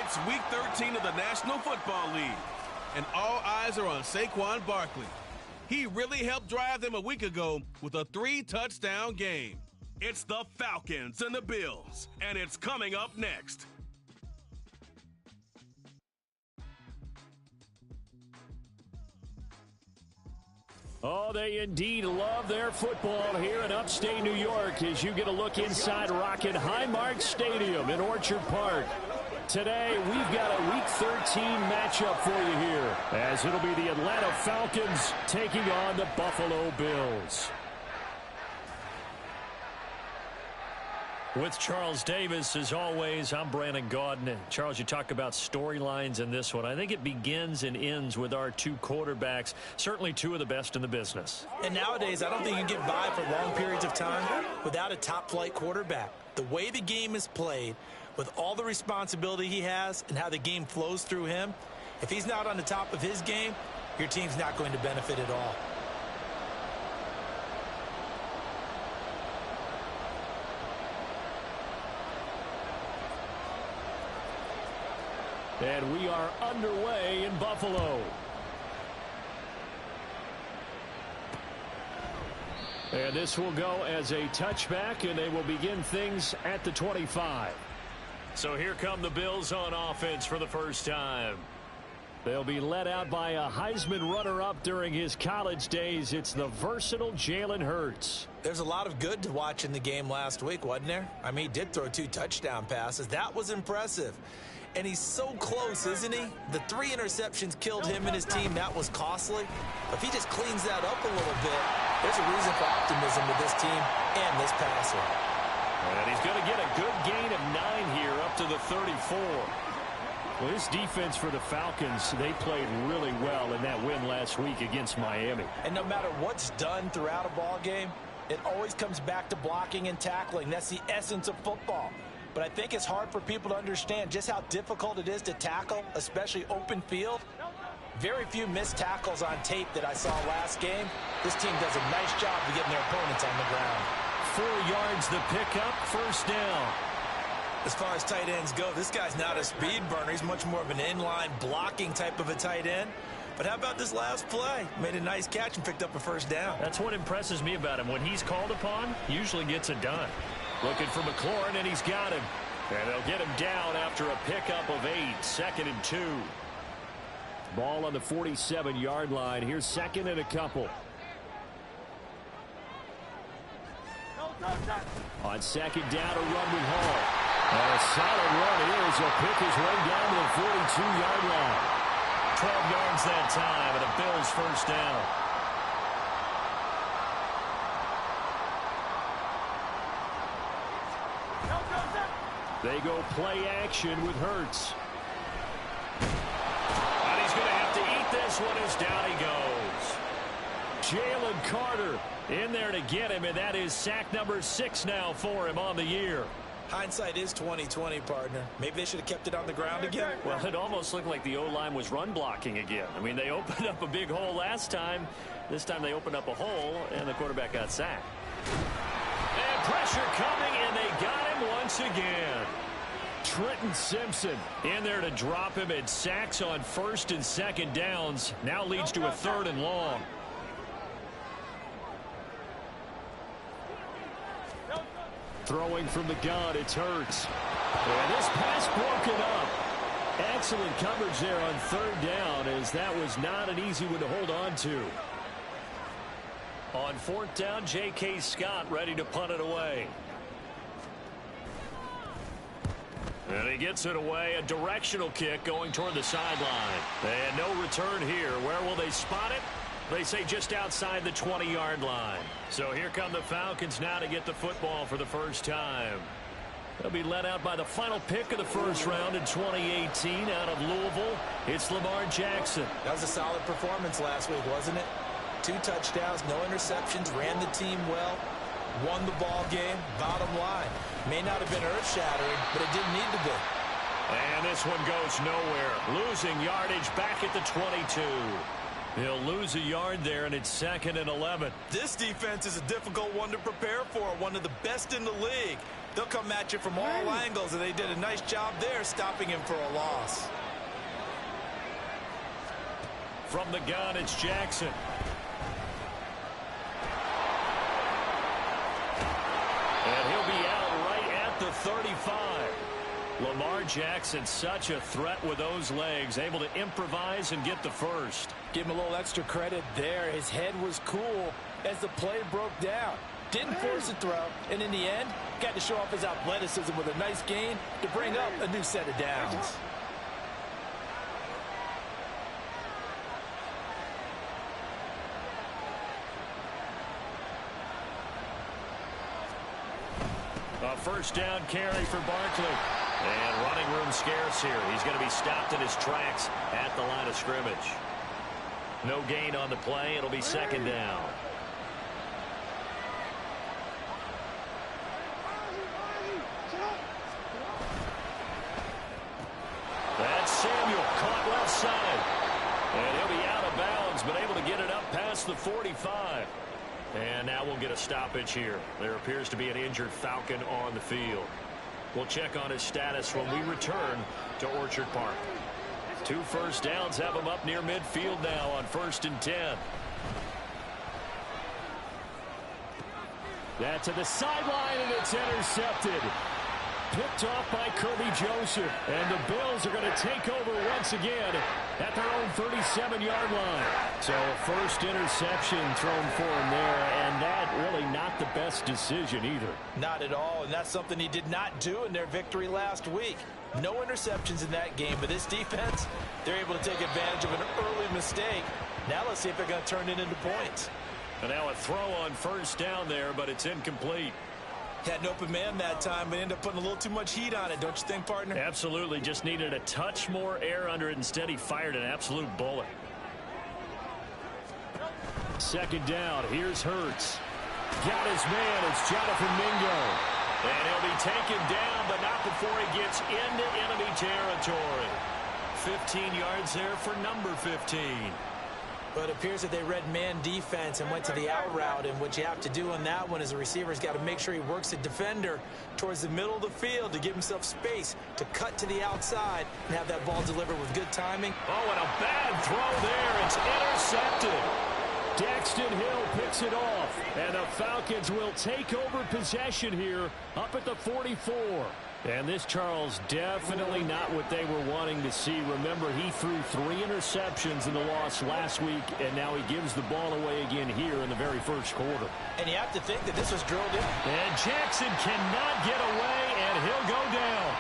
It's Week 13 of the National Football League, and all eyes are on Saquon Barkley. He really helped drive them a week ago with a 3-touchdown game. It's the Falcons and the Bills, and it's coming up next. Oh, they indeed love their football here in upstate New York as you get a look inside Rocket Highmark Stadium in Orchard Park. Today, we've got a Week 13 matchup for you here, as it'll be the Atlanta Falcons taking on the Buffalo Bills. With Charles Davis, as always, I'm Brandon Gaudin. And Charles, you talk about storylines in this one. I think it begins and ends with our two quarterbacks, certainly two of the best in the business. And nowadays, I don't think you can get by for long periods of time without a top-flight quarterback. The way the game is played, with all the responsibility he has and how the game flows through him, if he's not on the top of his game, your team's not going to benefit at all. And we are underway in Buffalo. And this will go as a touchback, and they will begin things at the 25. So here come the Bills on offense for the first time. They'll be led out by a Heisman runner-up during his college days. It's the versatile Jalen Hurts. There's a lot of good to watch in the game last week, wasn't there? I mean, he did throw 2 touchdown passes. That was impressive. And he's so close, isn't he? The 3 interceptions killed him and his team. That was costly. If he just cleans that up a little bit, there's a reason for optimism with this team and this passer. And he's going to get a good gain of 9 here up to the 34. Well, this defense for the Falcons, they played really well in that win last week against Miami. And no matter what's done throughout a ball game, it always comes back to blocking and tackling. That's the essence of football. But I think it's hard for people to understand just how difficult it is to tackle, especially open field. Very few missed tackles on tape that I saw last game. This team does a nice job of getting their opponents on the ground. 4 yards the pickup, first down. As far as tight ends go, this guy's not a speed burner. He's much more of an inline blocking type of a tight end. But how about this last play? Made a nice catch and picked up a first down. That's what impresses me about him. When he's called upon, usually gets it done. Looking for McLaurin, and he's got him. And they'll get him down after a pickup of 8, 2nd and 2. Ball on the 47-yard line. Here's 2nd and a couple. On 2nd down, a run with Hall. And a solid run here as he'll pick his way down to the 42-yard line. 12 yards that time, and a Bills first down. They go play action with Hurts. And he's going to have to eat this one as down he goes. Jalen Carter in there to get him, and that is sack number 6 now for him on the year. Hindsight is 20/20, partner. Maybe they should have kept it on the ground again. Well, it almost looked like the O-line was run blocking again. I mean, they opened up a big hole last time. This time they opened up a hole, and the quarterback got sacked. And pressure coming, and they got him once again. Trenton Simpson in there to drop him, and sacks on 1st and 2nd downs. Now leads to a 3rd and long. Throwing from the gun, it's Hurts. And this pass broken up. Excellent coverage there on 3rd down, as that was not an easy one to hold on to. On 4th down, J.K. Scott ready to punt it away. And he gets it away. A directional kick going toward the sideline. And no return here. Where will they spot it? They say just outside the 20-yard line. So here come the Falcons now to get the football for the first time. They'll be led out by the final pick of the first round in 2018 out of Louisville. It's Lamar Jackson. That was a solid performance last week, wasn't it? 2 touchdowns, no interceptions, ran the team well, won the ball game. Bottom line, may not have been earth-shattering, but it didn't need to be. And this one goes nowhere. Losing yardage back at the 22. He'll lose a yard there, and it's 2nd and 11. This defense is a difficult one to prepare for, one of the best in the league. They'll come at you from all angles, and they did a nice job there stopping him for a loss. From the gun, it's Jackson. And he'll be out right at the 35. Lamar Jackson, such a threat with those legs, able to improvise and get the first. Give him a little extra credit there. His head was cool as the play broke down. Didn't force a throw, and in the end, got to show off his athleticism with a nice gain to bring up a new set of downs. A first down carry for Barkley. And running room scarce here. He's going to be stopped in his tracks at the line of scrimmage. No gain on the play. It'll be second down. That's Samuel caught left side. And he'll be out of bounds, but able to get it up past the 45. And now we'll get a stoppage here. There appears to be an injured Falcon on the field. We'll check on his status when we return to Orchard Park. 2 first downs have him up near midfield now on 1st and 10. That's to the sideline, and it's intercepted. Picked off by Kirby Joseph. And the Bills are going to take over once again at their own 37-yard line. So a first interception thrown for him there, and that really not the best decision either. Not at all, and that's something he did not do in their victory last week. No interceptions in that game, but this defense, they're able to take advantage of an early mistake. Now let's see if they're going to turn it into points. And now a throw on first down there, but it's incomplete. Had an open man that time, but ended up putting a little too much heat on it, don't you think, partner? Absolutely. Just needed a touch more air under it. Instead, he fired an absolute bullet. Second down. Here's Hurts. Got his man. It's Jonathan Mingo. And he'll be taken down, but not before he gets into enemy territory. 15 yards there for number 15. But it appears that they read man defense and went to the out route, and what you have to do on that one is the receiver's got to make sure he works the defender towards the middle of the field to give himself space to cut to the outside and have that ball delivered with good timing. Oh, and a bad throw there. It's intercepted. Daxton Hill picks it off, and the Falcons will take over possession here up at the 44. And this, Charles, definitely not what they were wanting to see. Remember, he threw 3 interceptions in the loss last week, and now he gives the ball away again here in the very first quarter. And you have to think that this was drilled in. And Jackson cannot get away, and he'll go down.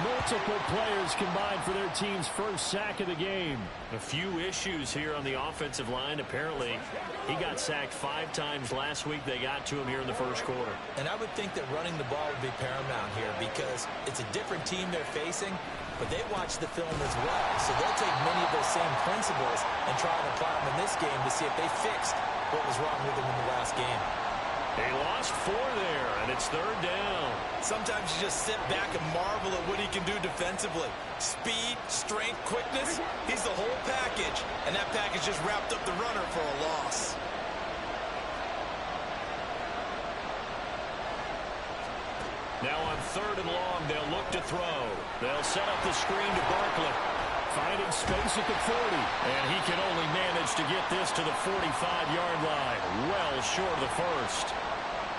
Multiple players combined for their team's first sack of the game. A few issues here on the offensive line. Apparently, he got sacked 5 times last week. They got to him here in the first quarter. And I would think that running the ball would be paramount here because it's a different team they're facing, but they watch the film as well. So they'll take many of those same principles and try and apply them in this game to see if they fixed what was wrong with them in the last game. They lost 4 there, and it's 3rd down. Sometimes you just sit back and marvel at what he can do defensively. Speed, strength, quickness, he's the whole package. And that package just wrapped up the runner for a loss. Now on 3rd and long, they'll look to throw. They'll set up the screen to Barkley. Finding space at the 40. And he can only manage to get this to the 45-yard line. Well short of the first.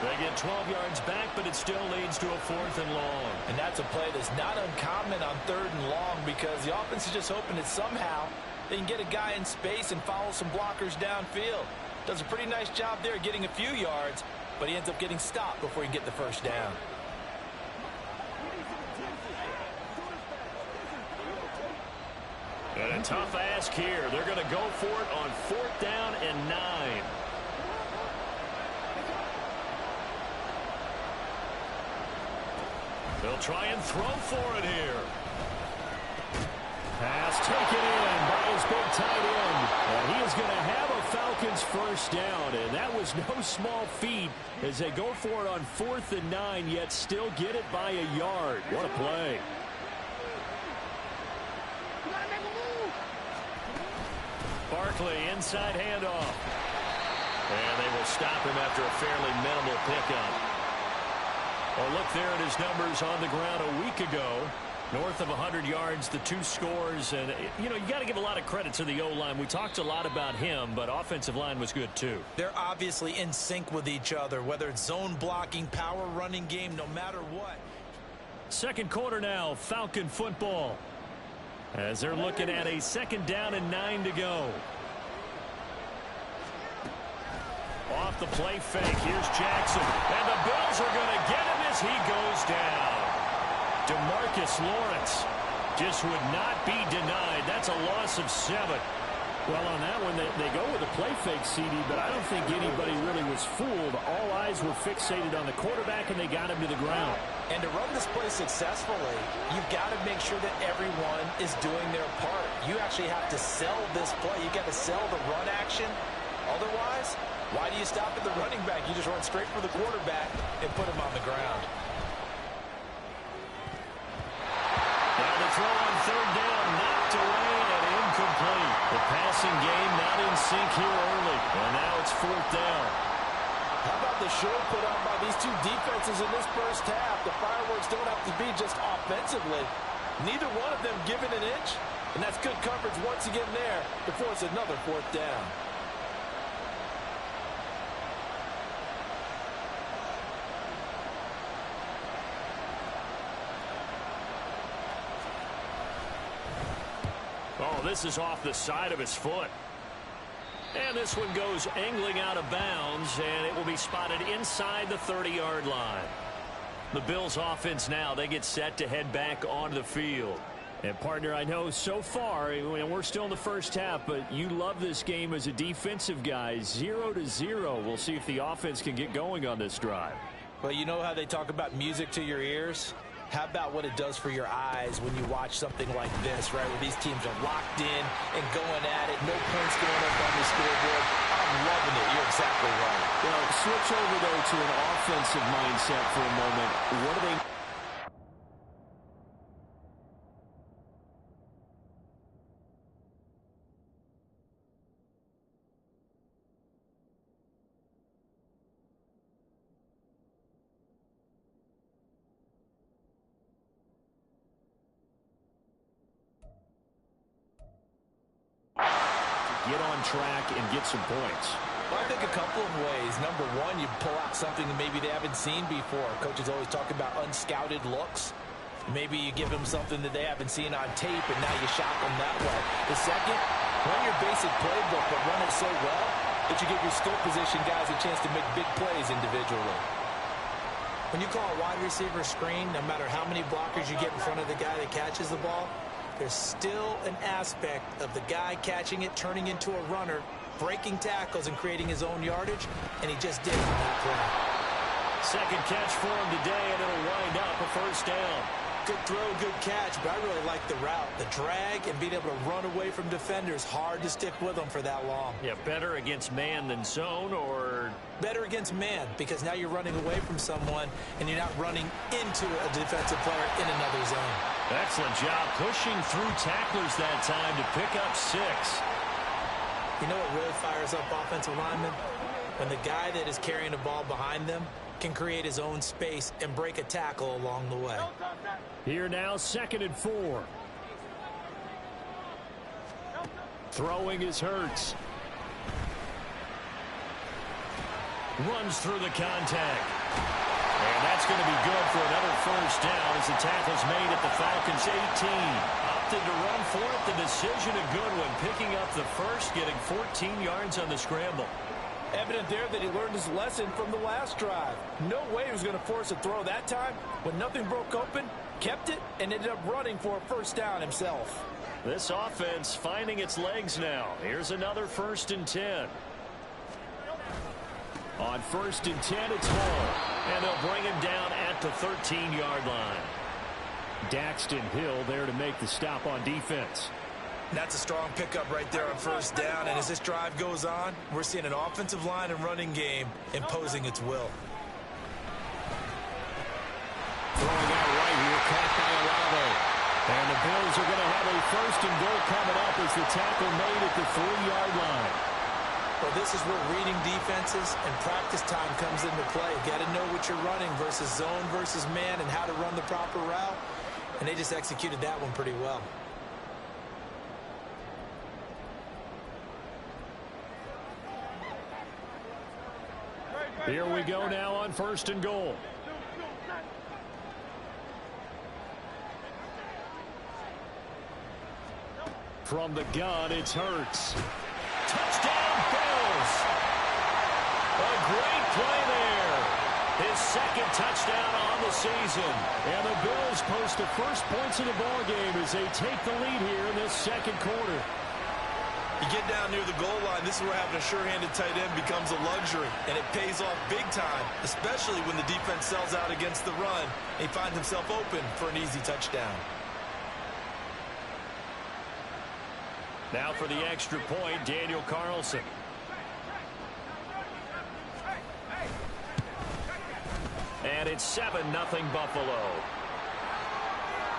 They get 12 yards back, but it still leads to a 4th and long. And that's a play that's not uncommon on 3rd and long because the offense is just hoping that somehow they can get a guy in space and follow some blockers downfield. Does a pretty nice job there getting a few yards, but he ends up getting stopped before he can get the first down. And a tough ask here. They're going to go for it on 4th down and 9. They'll try and throw for it here. Pass taken in by his big tight end. And he is going to have a Falcons first down. And that was no small feat as they go for it on 4th and 9, yet still get it by a yard. What a play. Barkley, inside handoff. And they will stop him after a fairly minimal pickup. Well, look there at his numbers on the ground a week ago. North of 100 yards, the 2 scores. And, you know, you got to give a lot of credit to the O-line. We talked a lot about him, but offensive line was good, too. They're obviously in sync with each other, whether it's zone blocking, power running game, no matter what. Second quarter now, Falcon football. As they're looking at a 2nd down and 9 to go. Off the play fake. Here's Jackson. And the Bills are going to get him as he goes down. DeMarcus Lawrence just would not be denied. That's a loss of 7. Well, on that one, they go with a play fake, CD, but I don't think anybody really was fooled. All eyes were fixated on the quarterback, and they got him to the ground. And to run this play successfully, you've got to make sure that everyone is doing their part. You actually have to sell this play. You've got to sell the run action. Otherwise, why do you stop at the running back? You just run straight for the quarterback and put him on the ground. Now the throw on 3rd down, knocked away and incomplete. The passing game not in sync here early. And now it's 4th down. How about the show put on by these two defenses in this first half? The fireworks don't have to be just offensively. Neither one of them given an inch. And that's good coverage once again there to force another 4th down. Oh, this is off the side of his foot. And this one goes angling out of bounds, and it will be spotted inside the 30-yard line. The Bills offense now, they get set to head back onto the field. And, partner, I know so far, and we're still in the first half, but you love this game as a defensive guy. 0-0. We'll see if the offense can get going on this drive. Well, you know how they talk about music to your ears? How about what it does for your eyes when you watch something like this, right, where these teams are locked in and going at it, no points going up on the scoreboard. I'm loving it. You're exactly right. Well, switch over, though, to an offensive mindset for a moment. What do they... get on track and get some points? Well, I think a couple of ways. Number one, you pull out something that maybe they haven't seen before. Coaches always talk about unscouted looks. Maybe you give them something that they haven't seen on tape, and now you shock them that way. The second, run your basic playbook, but run it so well that you give your skill position guys a chance to make big plays individually. When you call a wide receiver screen, no matter how many blockers you get in front of the guy that catches the ball, there's still an aspect of the guy catching it, turning into a runner, breaking tackles and creating his own yardage, and he just did on that play. Second catch for him today, and it'll wind up a 1st down. Good throw, good catch, but I really like the route. The drag and being able to run away from defenders, hard to stick with them for that long. Yeah, better against man than zone, or... Better against man, because now you're running away from someone, and you're not running into a defensive player in another zone. Excellent job pushing through tacklers that time to pick up 6. You know what really fires up offensive linemen? When the guy that is carrying the ball behind them can create his own space and break a tackle along the way. Here now, 2nd and 4. Throwing is Hurts. Runs through the contact. And that's going to be good for another 1st down as the tackle's made at the Falcons' 18. Opted to run for it. The decision a good one. Picking up the first, getting 14 yards on the scramble. Evident there that he learned his lesson from the last drive. No way he was going to force a throw that time. When nothing broke open, kept it, and ended up running for a 1st down himself. This offense finding its legs now. Here's another 1st and 10. On 1st and 10, it's Hall. And they'll bring him down at the 13-yard line. Daxton Hill there to make the stop on defense. That's a strong pickup right there on 1st down. And as this drive goes on, we're seeing an offensive line and running game imposing its will. Throwing out right here, caught by Olave. And the Bills are going to have a 1st and goal coming up as the tackle made at the 3-yard line. Well, this is where reading defenses and practice time comes into play. You got to know what you're running versus zone versus man and how to run the proper route. And they just executed that one pretty well. Here we go now on 1st and goal. From the gun, it's Hurts. Touchdown, Bills. A great play there. His second touchdown on the season. And the Bills post the first points of the ballgame as they take the lead here in this second quarter. You get down near the goal line, this is where having a sure-handed tight end becomes a luxury, and it pays off big time, especially when the defense sells out against the run and he finds himself open for an easy touchdown. Now for the extra point, Daniel Carlson. And it's 7-0 Buffalo.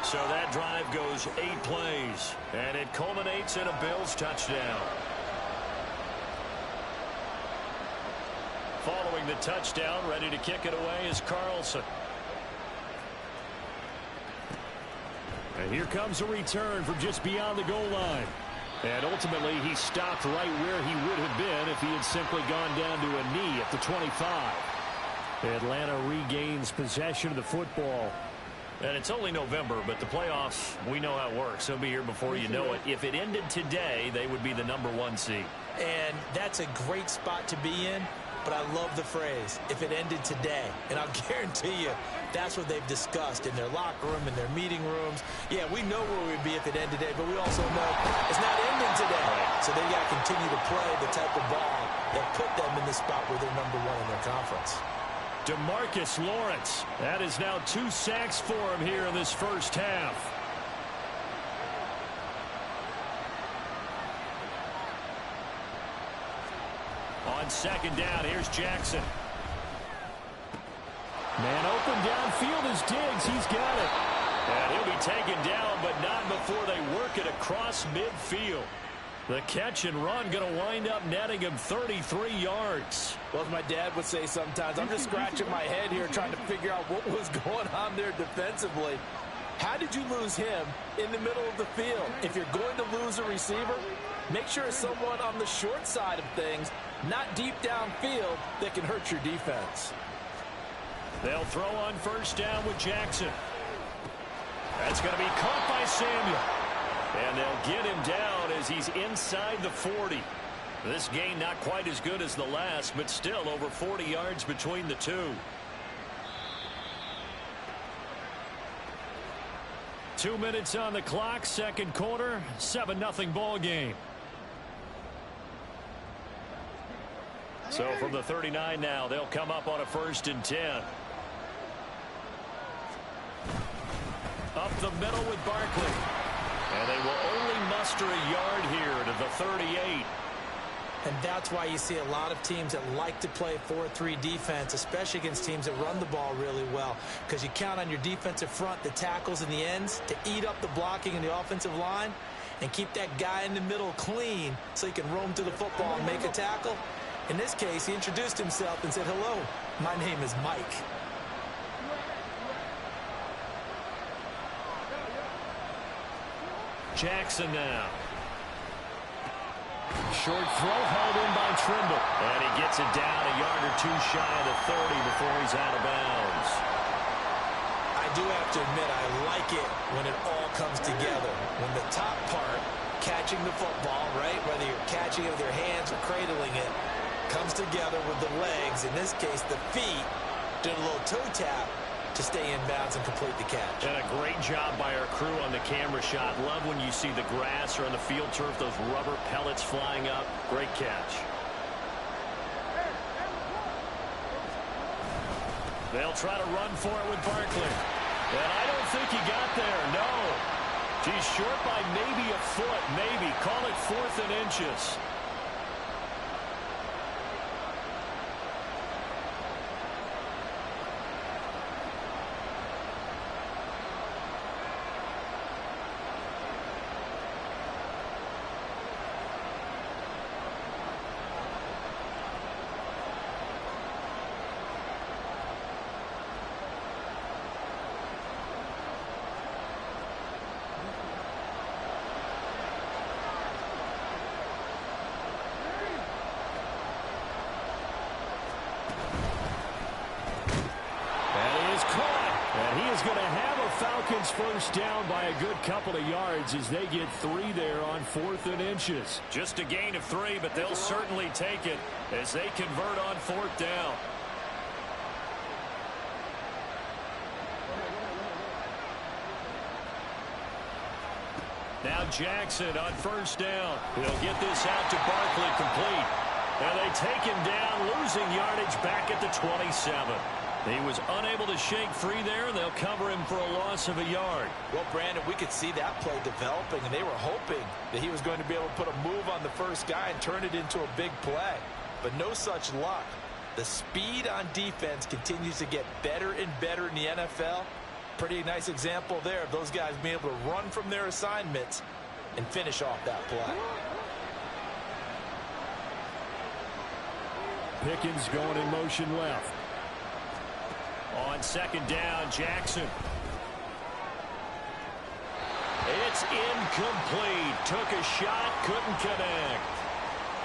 So that drive goes 8 plays, and it culminates in a Bills touchdown. Following the touchdown, ready to kick it away is Carlson. And here comes a return from just beyond the goal line. And ultimately, he stopped right where he would have been if he had simply gone down to a knee at the 25. Atlanta regains possession of the football. And it's only November, but the playoffs, we know how it works. They'll be here before you know it. If it ended today, they would be the #1 seed. And that's a great spot to be in, but I love the phrase, if it ended today. And I'll guarantee you, that's what they've discussed in their locker room, in their meeting rooms. Yeah, we know where we'd be if it ended today, but we also know it's not ending today. So they got to continue to play the type of ball that put them in the spot where they're #1 in their conference. DeMarcus Lawrence. That is now 2 sacks for him here in this first half. On second down, here's Jackson. Man open downfield is Diggs. He's got it. And he'll be taken down, but not before they work it across midfield. The catch and run going to wind up netting him 33 yards. Well, as my dad would say sometimes, I'm just scratching my head here trying to figure out what was going on there defensively. How did you lose him in the middle of the field? If you're going to lose a receiver, make sure it's someone on the short side of things, not deep downfield, that can hurt your defense. They'll throw on first down with Jackson. That's going to be caught by Samuel. And they'll get him down as he's inside the 40. This gain not quite as good as the last, but still over 40 yards between the two. 2 minutes on the clock, second quarter, 7-0 ball game. So from the 39 now, they'll come up on a 1st and 10. Up the middle with Barkley. And they will only muster a yard here to the 38. And that's why you see a lot of teams that like to play 4-3 defense, especially against teams that run the ball really well, because you count on your defensive front, the tackles and the ends, to eat up the blocking in the offensive line and keep that guy in the middle clean so he can roam to the football and make a tackle. In this case, he introduced himself and said, "Hello, my name is Mike." Jackson now. Short throw held in by Trimble. And he gets it down a yard or two shy of the 30 before he's out of bounds. I do have to admit, I like it when it all comes together. When the top part, catching the football, right, whether you're catching it with your hands or cradling it, comes together with the legs, in this case the feet, doing a little toe tap to stay in bounds and complete the catch. And a great job by our crew on the camera shot. Love when you see the grass or on the field turf, those rubber pellets flying up. Great catch. They'll try to run for it with Barkley. And I don't think he got there, no. He's short by maybe a foot, maybe. Call it 4th and inches. Falcons first down by a good couple of yards as they get 3 there on 4th and inches. Just a gain of 3, but they'll certainly take it as they convert on 4th down. Now Jackson on first down. He'll get this out to Barkley complete. And they take him down, losing yardage back at the 27. He was unable to shake free there, and they'll cover him for a loss of a yard. Well, Brandon, we could see that play developing, and they were hoping that he was going to be able to put a move on the first guy and turn it into a big play. But no such luck. The speed on defense continues to get better and better in the NFL. Pretty nice example there of those guys being able to run from their assignments and finish off that play. Pickens going in motion left. On second down, Jackson. It's incomplete. Took a shot, couldn't connect.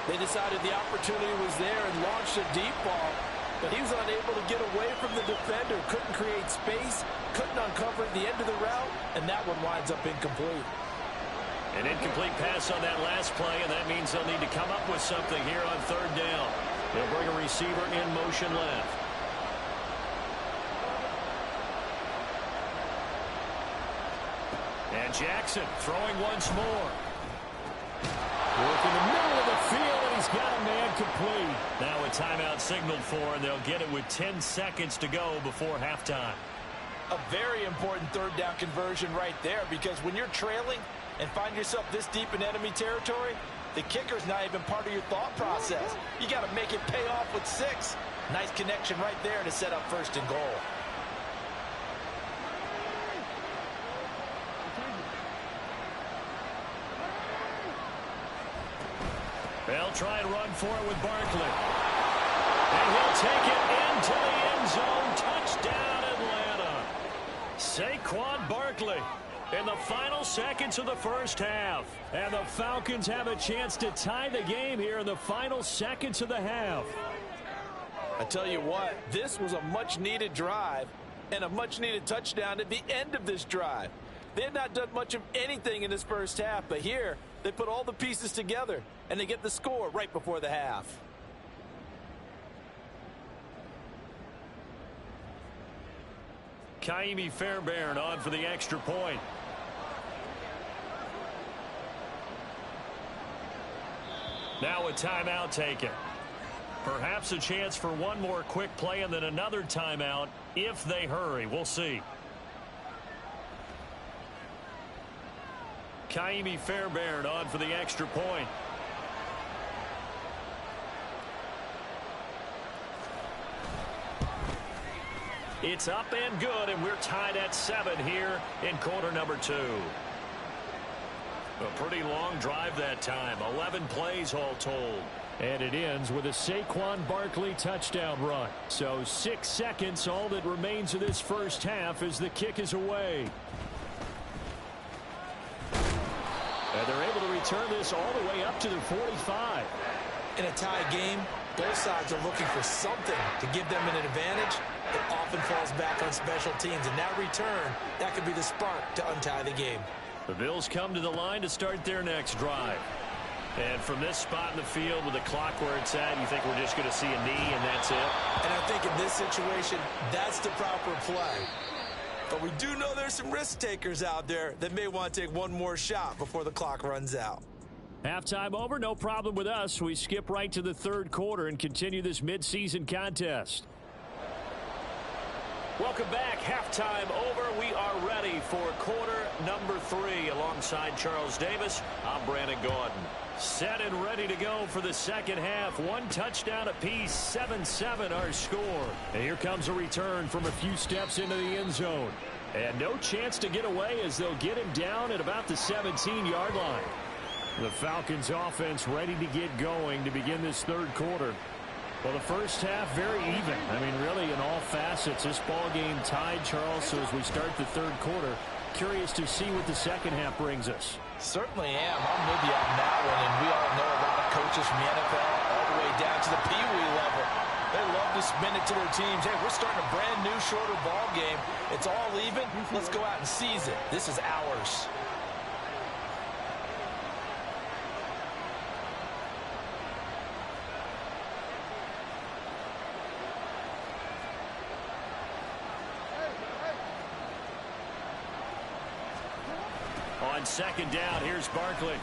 They decided the opportunity was there and launched a deep ball, but he was unable to get away from the defender. Couldn't create space, couldn't uncover the end of the route, and that one winds up incomplete. An incomplete pass on that last play, and that means they'll need to come up with something here on third down. They'll bring a receiver in motion left. And Jackson throwing once more. Work in the middle of the field, and he's got a man complete. Now a timeout signaled for, and they'll get it with 10 seconds to go before halftime. A very important third down conversion right there, because when you're trailing and find yourself this deep in enemy territory, the kicker's not even part of your thought process. You got to make it pay off with 6. Nice connection right there to set up first and goal. They'll try and run for it with Barkley. And he'll take it into the end zone. Touchdown, Atlanta. Saquon Barkley in the final seconds of the first half. And the Falcons have a chance to tie the game here in the final seconds of the half. I tell you what, this was a much-needed drive and a much-needed touchdown at the end of this drive. They had not done much of anything in this first half, but here they put all the pieces together, and they get the score right before the half. Kaimi Fairbairn on for the extra point. Now a timeout taken. Perhaps a chance for one more quick play and then another timeout if they hurry. We'll see. Kaimi Fairbairn on for the extra point. It's up and good, and we're tied at 7 here in quarter number 2. A pretty long drive that time. 11 plays all told. And it ends with a Saquon Barkley touchdown run. So 6 seconds, all that remains of this first half as the kick is away. And they're able to return this all the way up to the 45. In a tie game, both sides are looking for something to give them an advantage. It often falls back on special teams, and that return, that could be the spark to untie the game. The Bills come to the line to start their next drive. And from this spot in the field with the clock where it's at, you think we're just going to see a knee and that's it? And I think in this situation, that's the proper play. But we do know there's some risk takers out there that may want to take one more shot before the clock runs out. Halftime over, no problem with us. We skip right to the third quarter and continue this midseason contest. Welcome back. Halftime over. We are ready for quarter number 3. Alongside Charles Davis, I'm Brandon Gordon. Set and ready to go for the second half. 1 touchdown apiece, 7-7 our score. And here comes a return from a few steps into the end zone. And no chance to get away as they'll get him down at about the 17-yard line. The Falcons offense ready to get going to begin this third quarter. Well, the first half very even. I mean, really in all facets. This ball game tied, Charles. So as we start the third quarter, curious to see what the second half brings us. Certainly am. I'm with you on that one. And we all know a lot of coaches from the NFL all the way down to the Pee Wee level. They love to spin it to their teams. Hey, we're starting a brand new, shorter ball game. It's all even. Let's go out and seize it. This is ours. On second down, here's Barkley.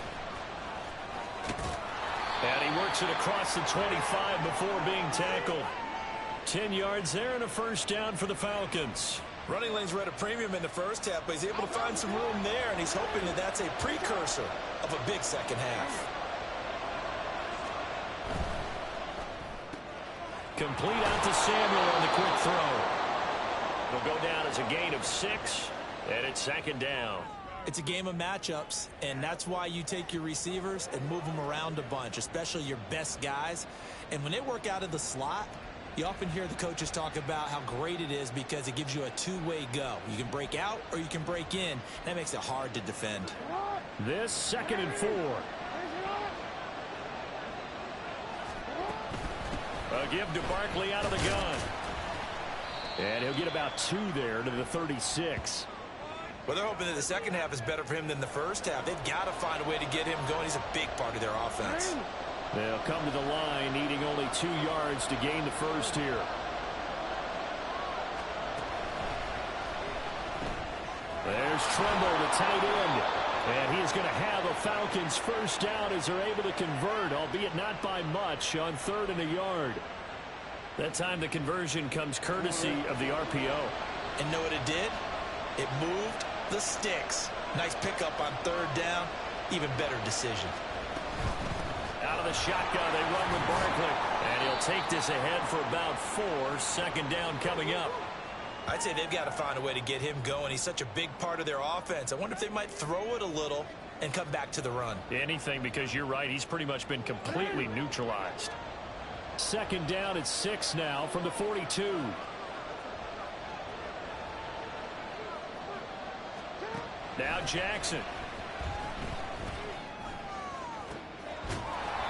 And he works it across the 25 before being tackled. 10 yards there and a first down for the Falcons. Running lanes were at a premium in the first half, but he's able to find some room there, and he's hoping that that's a precursor of a big second half. Complete out to Samuel on the quick throw. It'll go down as a gain of 6, and it's second down. It's a game of matchups, and that's why you take your receivers and move them around a bunch, especially your best guys. And when they work out of the slot, you often hear the coaches talk about how great it is because it gives you a two-way go. You can break out or you can break in. That makes it hard to defend. This 2nd and 4. A give to Barkley out of the gun. And he'll get about 2 there to the 36. Well, they're hoping that the second half is better for him than the first half. They've got to find a way to get him going. He's a big part of their offense. They'll come to the line, needing only 2 yards to gain the first here. There's Tremble, the tight end. And he is going to have a Falcons first down as they're able to convert, albeit not by much, on 3rd and a yard. That time the conversion comes courtesy of the RPO. And know what it did? It moved the sticks. Nice pickup on 3rd down. Even better decision. Out of the shotgun, they run with Barkley. And he'll take this ahead for about 4. 2nd down coming up. I'd say they've got to find a way to get him going. He's such a big part of their offense. I wonder if they might throw it a little and come back to the run. Anything, because you're right. He's pretty much been completely neutralized. 2nd down at 6 now from the 42. Now Jackson.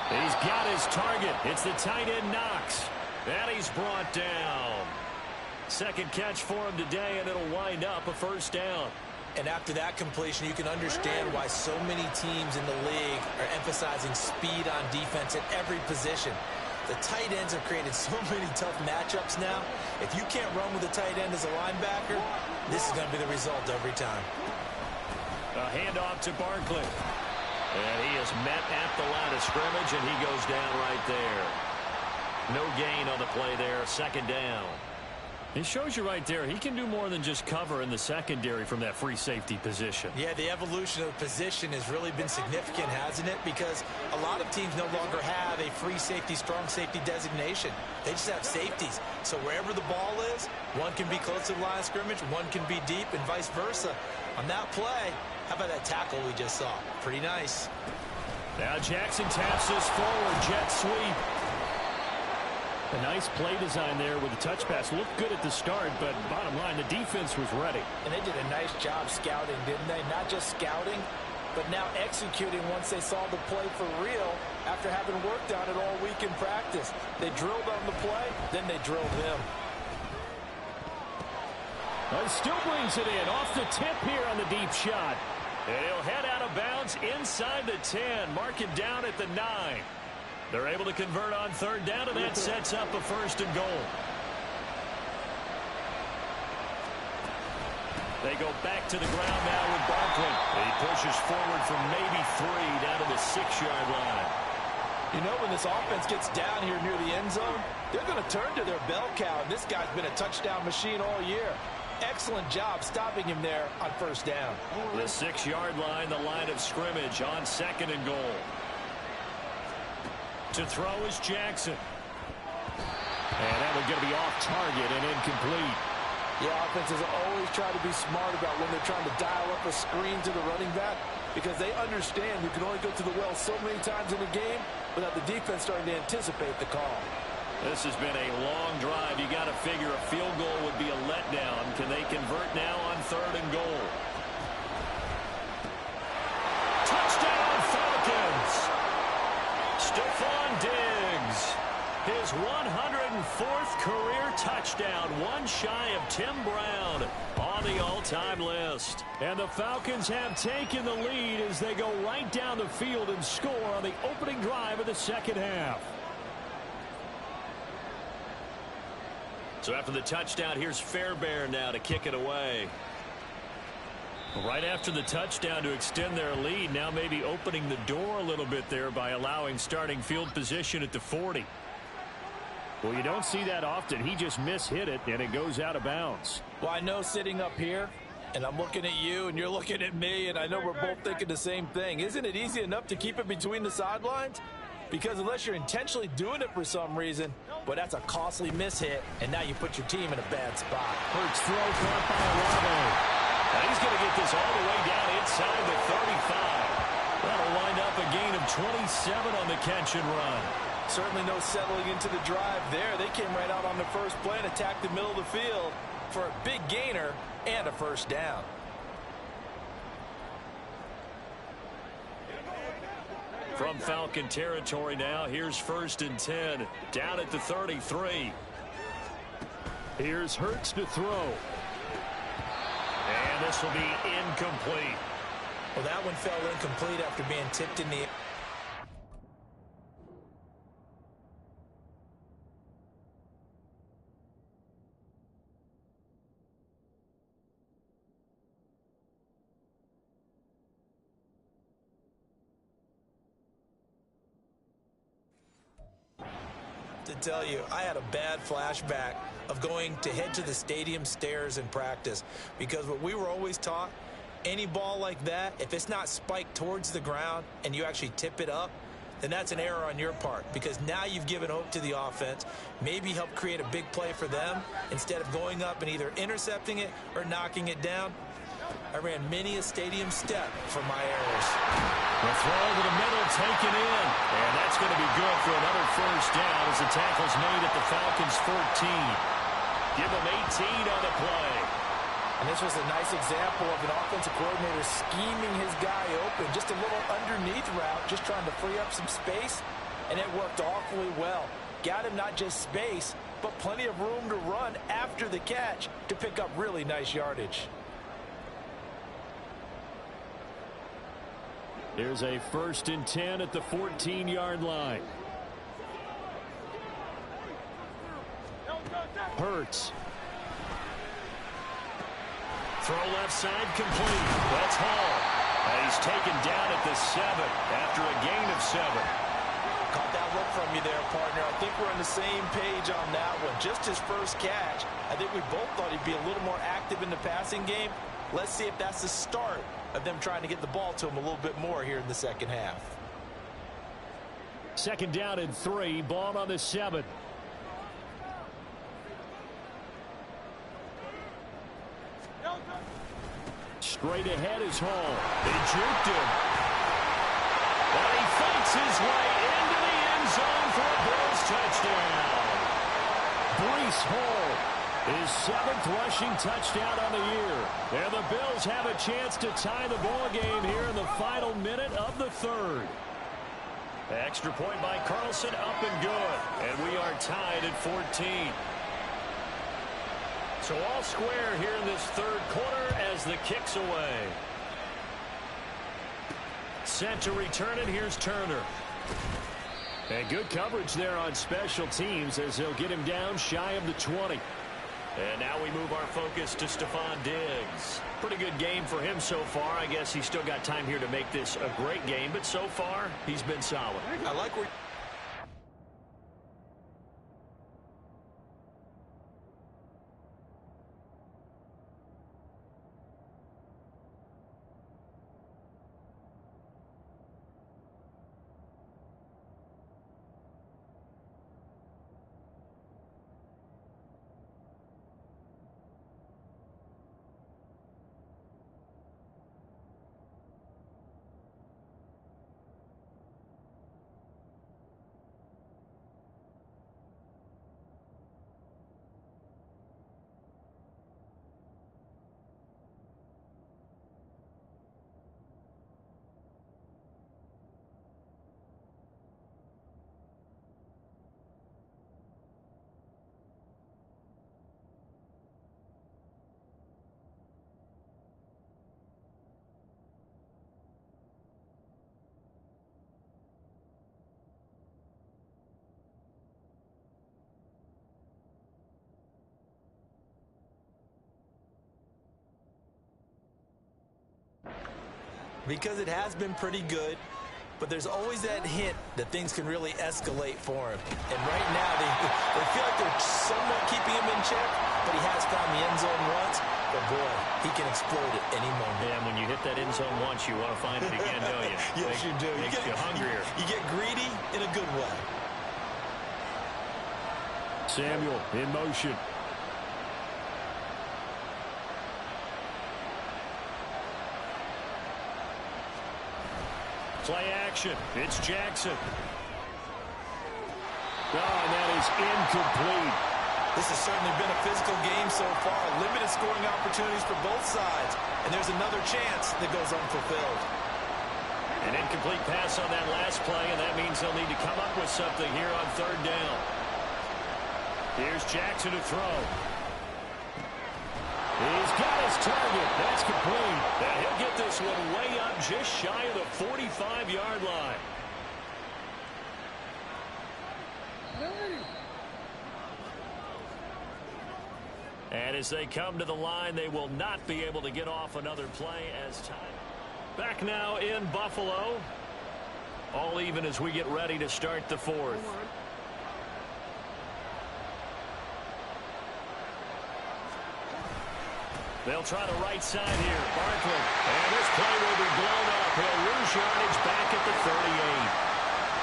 He's got his target. It's the tight end Knox. And he's brought down. 2nd catch for him today, and it'll wind up a first down. And after that completion, you can understand why so many teams in the league are emphasizing speed on defense at every position. The tight ends have created so many tough matchups now. If you can't run with a tight end as a linebacker, this is going to be the result every time. A handoff to Barkley. And he is met at the line of scrimmage, and he goes down right there. No gain on the play there. 2nd down. He shows you right there, he can do more than just cover in the secondary from that free safety position. Yeah, the evolution of the position has really been significant, hasn't it? Because a lot of teams no longer have a free safety, strong safety designation. They just have safeties. So wherever the ball is, one can be close to the line of scrimmage, one can be deep, and vice versa. On that play, how about that tackle we just saw? Pretty nice. Now Jackson taps this forward, jet sweep. A nice play design there with the touch pass. Looked good at the start, but bottom line, the defense was ready. And they did a nice job scouting, didn't they? Not just scouting, but now executing once they saw the play for real after having worked on it all week in practice. They drilled on the play, then they drilled him. He still brings it in off the tip here on the deep shot. And he'll head out of bounds inside the 10. Mark him down at the 9. They're able to convert on 3rd down, and that sets up a 1st and goal. They go back to the ground now with Barkley. He pushes forward from maybe 3 down to the 6-yard line. You know, when this offense gets down here near the end zone, they're going to turn to their bell cow. And this guy's been a touchdown machine all year. Excellent job stopping him there on 1st down. The 6-yard line, the line of scrimmage on 2nd and goal. To throw is Jackson. And that one's going to be off target and incomplete. Yeah, offenses always try to be smart about when they're trying to dial up a screen to the running back because they understand you can only go to the well so many times in the game without the defense starting to anticipate the call. This has been a long drive. You got to figure a field goal would be a letdown. Can they convert now on 3rd and goal? Touchdown Falcons! Stephon Diggs, his 140th one shy of Tim Brown on the all-time list. And the Falcons have taken the lead as they go right down the field and score on the opening drive of the second half. So after the touchdown, here's Fairbairn now to kick it away. Right after the touchdown to extend their lead, now maybe opening the door a little bit there by allowing starting field position at the 40. Well, you don't see that often. He just mishit it, and it goes out of bounds. Well, I know sitting up here, and I'm looking at you, and you're looking at me, and I know we're both thinking the same thing. Isn't it easy enough to keep it between the sidelines? Because unless you're intentionally doing it for some reason, well, that's a costly mishit, and now you put your team in a bad spot. Hurts throw caught by Olave. Now he's going to get this all the way down inside the 35. That'll wind up a gain of 27 on the catch and run. Certainly no settling into the drive there. They came right out on the first play and attacked the middle of the field for a big gainer and a first down. From Falcon territory now, here's 1st and 10. Down at the 33. Here's Hurts to throw. And this will be incomplete. Well, that one fell incomplete after being tipped in the air. To tell you, I had a bad flashback of going to head to the stadium stairs in practice, because what we were always taught, any ball like that, if it's not spiked towards the ground and you actually tip it up, then that's an error on your part, because now you've given hope to the offense, maybe help create a big play for them instead of going up and either intercepting it or knocking it down. I ran many a stadium step for my errors. The throw over the middle taken in. And that's going to be good for another first down as the tackle's made at the Falcons' 14. Give them 18 on the play. And this was a nice example of an offensive coordinator scheming his guy open. Just a little underneath route, just trying to free up some space. And it worked awfully well. Got him not just space, but plenty of room to run after the catch to pick up really nice yardage. There's a 1st and 10 at the 14-yard line. Hurts. Throw left side complete. That's Hall. And he's taken down at the 7 after a gain of 7. Caught that look from you there, partner. I think we're on the same page on that one. Just his first catch. I think we both thought he'd be a little more active in the passing game. Let's see if that's the start of them trying to get the ball to him a little bit more here in the second half. 2nd down and 3. Ball on the 7. Straight ahead is Hall. They juked him. And he fights his way into the end zone for a Bills touchdown. Breece Hall, his 7th rushing touchdown on the year. And the Bills have a chance to tie the ball game here in the final minute of the 3rd. Extra point by Carlson, up and good. And we are tied at 14. So all square here in this 3rd quarter as the kick's away. Set to return it. Here's Turner. And good coverage there on special teams as they'll get him down shy of the 20. And now we move our focus to Stephon Diggs. Pretty good game for him so far. I guess he's still got time here to make this a great game, but so far he's been solid. I like where because it has been pretty good. But there's always that hint that things can really escalate for him. And right now, they feel like they're somewhat keeping him in check, but he has found the end zone once. But, boy, he can explode at any moment. Yeah, and when you hit that end zone once, you want to find it again, don't you? Yes, you do. Makes you hungrier. You get greedy in a good way. Samuel in motion. Play action. It's Jackson. Oh, and that is incomplete. This has certainly been a physical game so far. Limited scoring opportunities for both sides. And there's another chance that goes unfulfilled. An incomplete pass on that last play, and that means they'll need to come up with something here on third down. Here's Jackson to throw. He's got his target. That's complete. And he'll get this one way up just shy of the 45-yard line. And as they come to the line, they will not be able to get off another play as time. Back now in Buffalo. All even as we get ready to start the fourth. They'll try the right side here. Barkley. And this play will be blown up. He'll lose yardage back at the 38.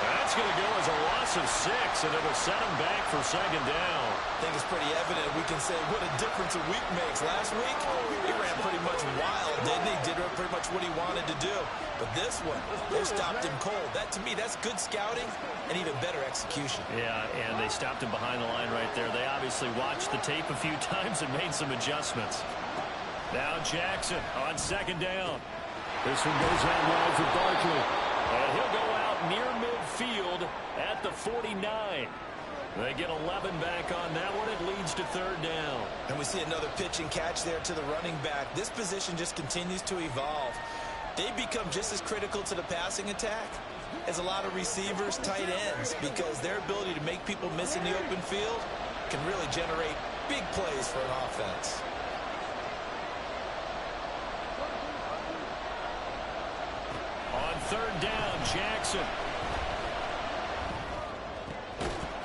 That's going to go as a loss of 6, and it'll set him back for second down. I think it's pretty evident we can say what a difference a week makes. Last week, he ran pretty much wild, didn't he? Did pretty much what he wanted to do. But this one, they stopped him cold. That, to me, that's good scouting and even better execution. Yeah, and they stopped him behind the line right there. They obviously watched the tape a few times and made some adjustments. Now Jackson on second down. This one goes out wide for Barkley. And he'll go out near midfield at the 49. They get 11 back on that one. It leads to third down. And we see another pitch and catch there to the running back. This position just continues to evolve. They become just as critical to the passing attack as a lot of receivers, tight ends, because their ability to make people miss in the open field can really generate big plays for an offense. On third down, Jackson.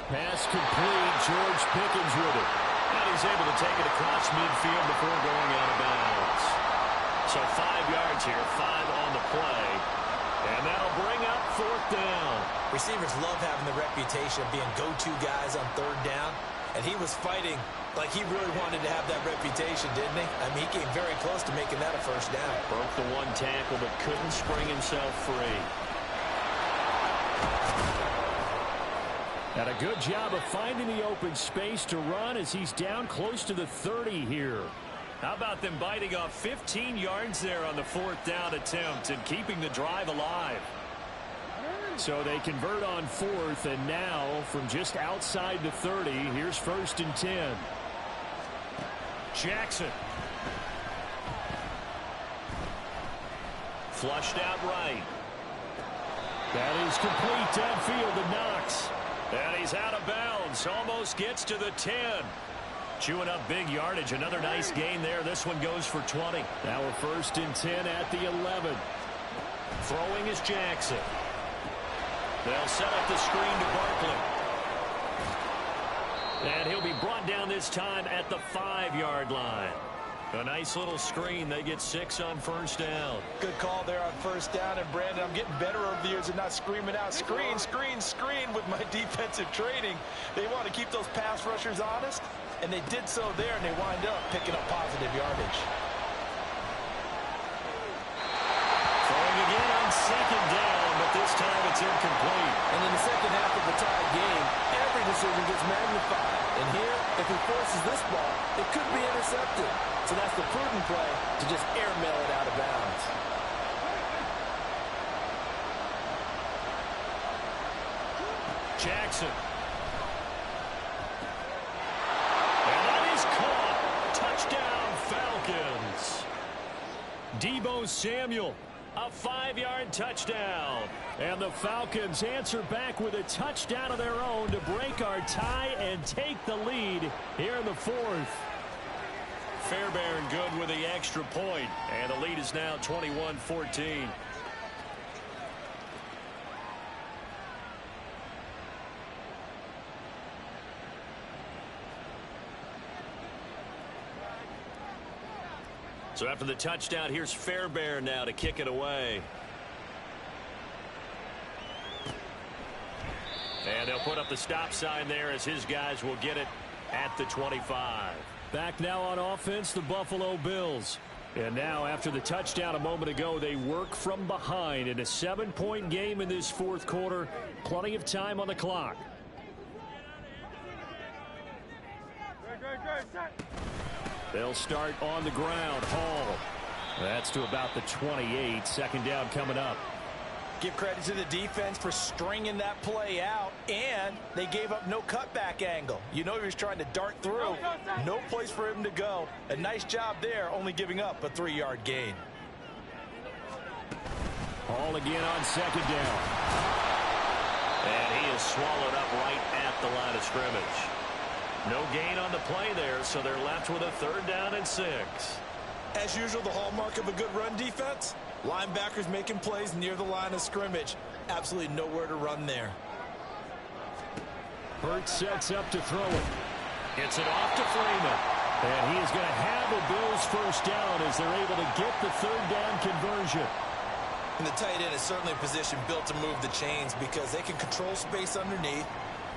Pass complete. George Pickens with it. And he's able to take it across midfield before going out of bounds. So 5 yards here, 5 on the play. And that'll bring up fourth down. Receivers love having the reputation of being go-to guys on third down. And he was fighting like he really wanted to have that reputation, didn't he? I mean, he came very close to making that a first down. Broke the one tackle, but couldn't spring himself free. And a good job of finding the open space to run as he's down close to the 30 here. How about them biting off 15 yards there on the fourth down attempt and keeping the drive alive? So they convert on fourth, and now from just outside the 30, here's first and 10. Jackson. Flushed out right. That is complete downfield to Knox. And he's out of bounds. Almost gets to the 10. Chewing up big yardage. Another nice gain there. This one goes for 20. Now we're first and 10 at the 11. Throwing is Jackson. They'll set up the screen to Barkley. And he'll be brought down this time at the 5-yard line. A nice little screen. They get 6 on first down. Good call there on first down. And, Brandon, I'm getting better over the years and not screaming out, screen, screen, screen with my defensive training. They want to keep those pass rushers honest, and they did so there, and they wind up picking up positive yardage. Throwing again on second down, but this time it's incomplete. And in the second half of the tie game, every decision gets magnified. And here, if he forces this ball, it could be intercepted. So that's the prudent play to just airmail it out of bounds. Jackson. And that is caught. Touchdown, Falcons. Deebo Samuel, a 5-yard touchdown. And the Falcons answer back with a touchdown of their own to break our tie and take the lead here in the fourth. Fairbairn good with the extra point, and the lead is now 21-14. So after the touchdown, here's Fairbairn now to kick it away. And they'll put up the stop sign there as his guys will get it at the 25. Back now on offense, the Buffalo Bills. And now after the touchdown a moment ago, they work from behind in a 7-point game in this fourth quarter. Plenty of time on the clock. They'll start on the ground. Hall. That's to about the 28. Second down coming up. Give credit to the defense for stringing that play out, and they gave up no cutback angle. You know he was trying to dart through. No place for him to go. A nice job there, only giving up a 3-yard gain. Hall again on second down. And he is swallowed up right at the line of scrimmage. No gain on the play there, so they're left with a 3rd down and 6. As usual, the hallmark of a good run defense, linebackers making plays near the line of scrimmage. Absolutely nowhere to run there. Hurts sets up to throw it. Gets it off to Freeman. And he is going to have a Bills first down as they're able to get the 3rd down conversion. And the tight end is certainly a position built to move the chains because they can control space underneath.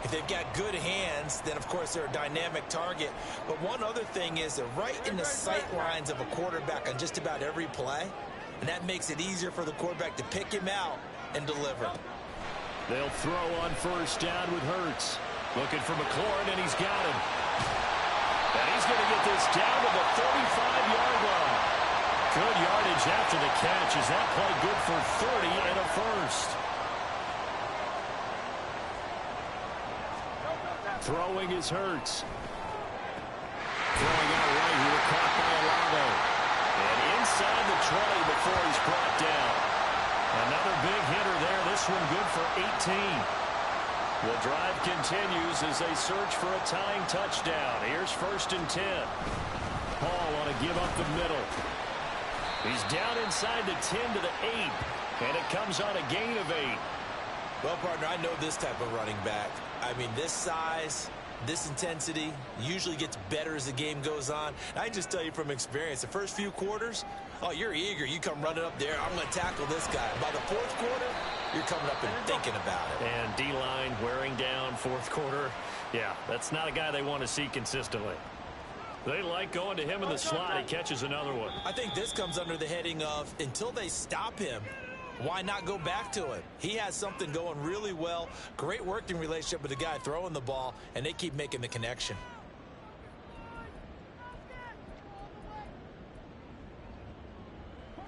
If they've got good hands, then, of course, they're a dynamic target. But one other thing is they're right in the sight lines of a quarterback on just about every play. And that makes it easier for the quarterback to pick him out and deliver. They'll throw on first down with Hurts. Looking for McLaurin, and he's got him. And he's going to get this down to the 35-yard line. Good yardage after the catch. Is that play good for 30 and a first? Throwing is Hurts. Throwing out right here, caught by Olave. And inside the 20 before he's brought down. Another big hitter there. This one good for 18. The drive continues as they search for a tying touchdown. Here's 1st and 10. Hall on a give up the middle. He's down inside the 10 to the 8. And it comes on a gain of 8. Well, partner, I know this type of running back. I mean, this size, this intensity usually gets better as the game goes on. I can just tell you from experience, the first few quarters, oh, you're eager. You come running up there. I'm going to tackle this guy. By the 4th quarter, you're coming up and thinking about it. And D-line wearing down 4th quarter. Yeah, that's not a guy they want to see consistently. They like going to him in the slot. He catches another one. I think this comes under the heading of until they stop him, why not go back to it? He has something going really well. Great working relationship with the guy throwing the ball, and they keep making the connection.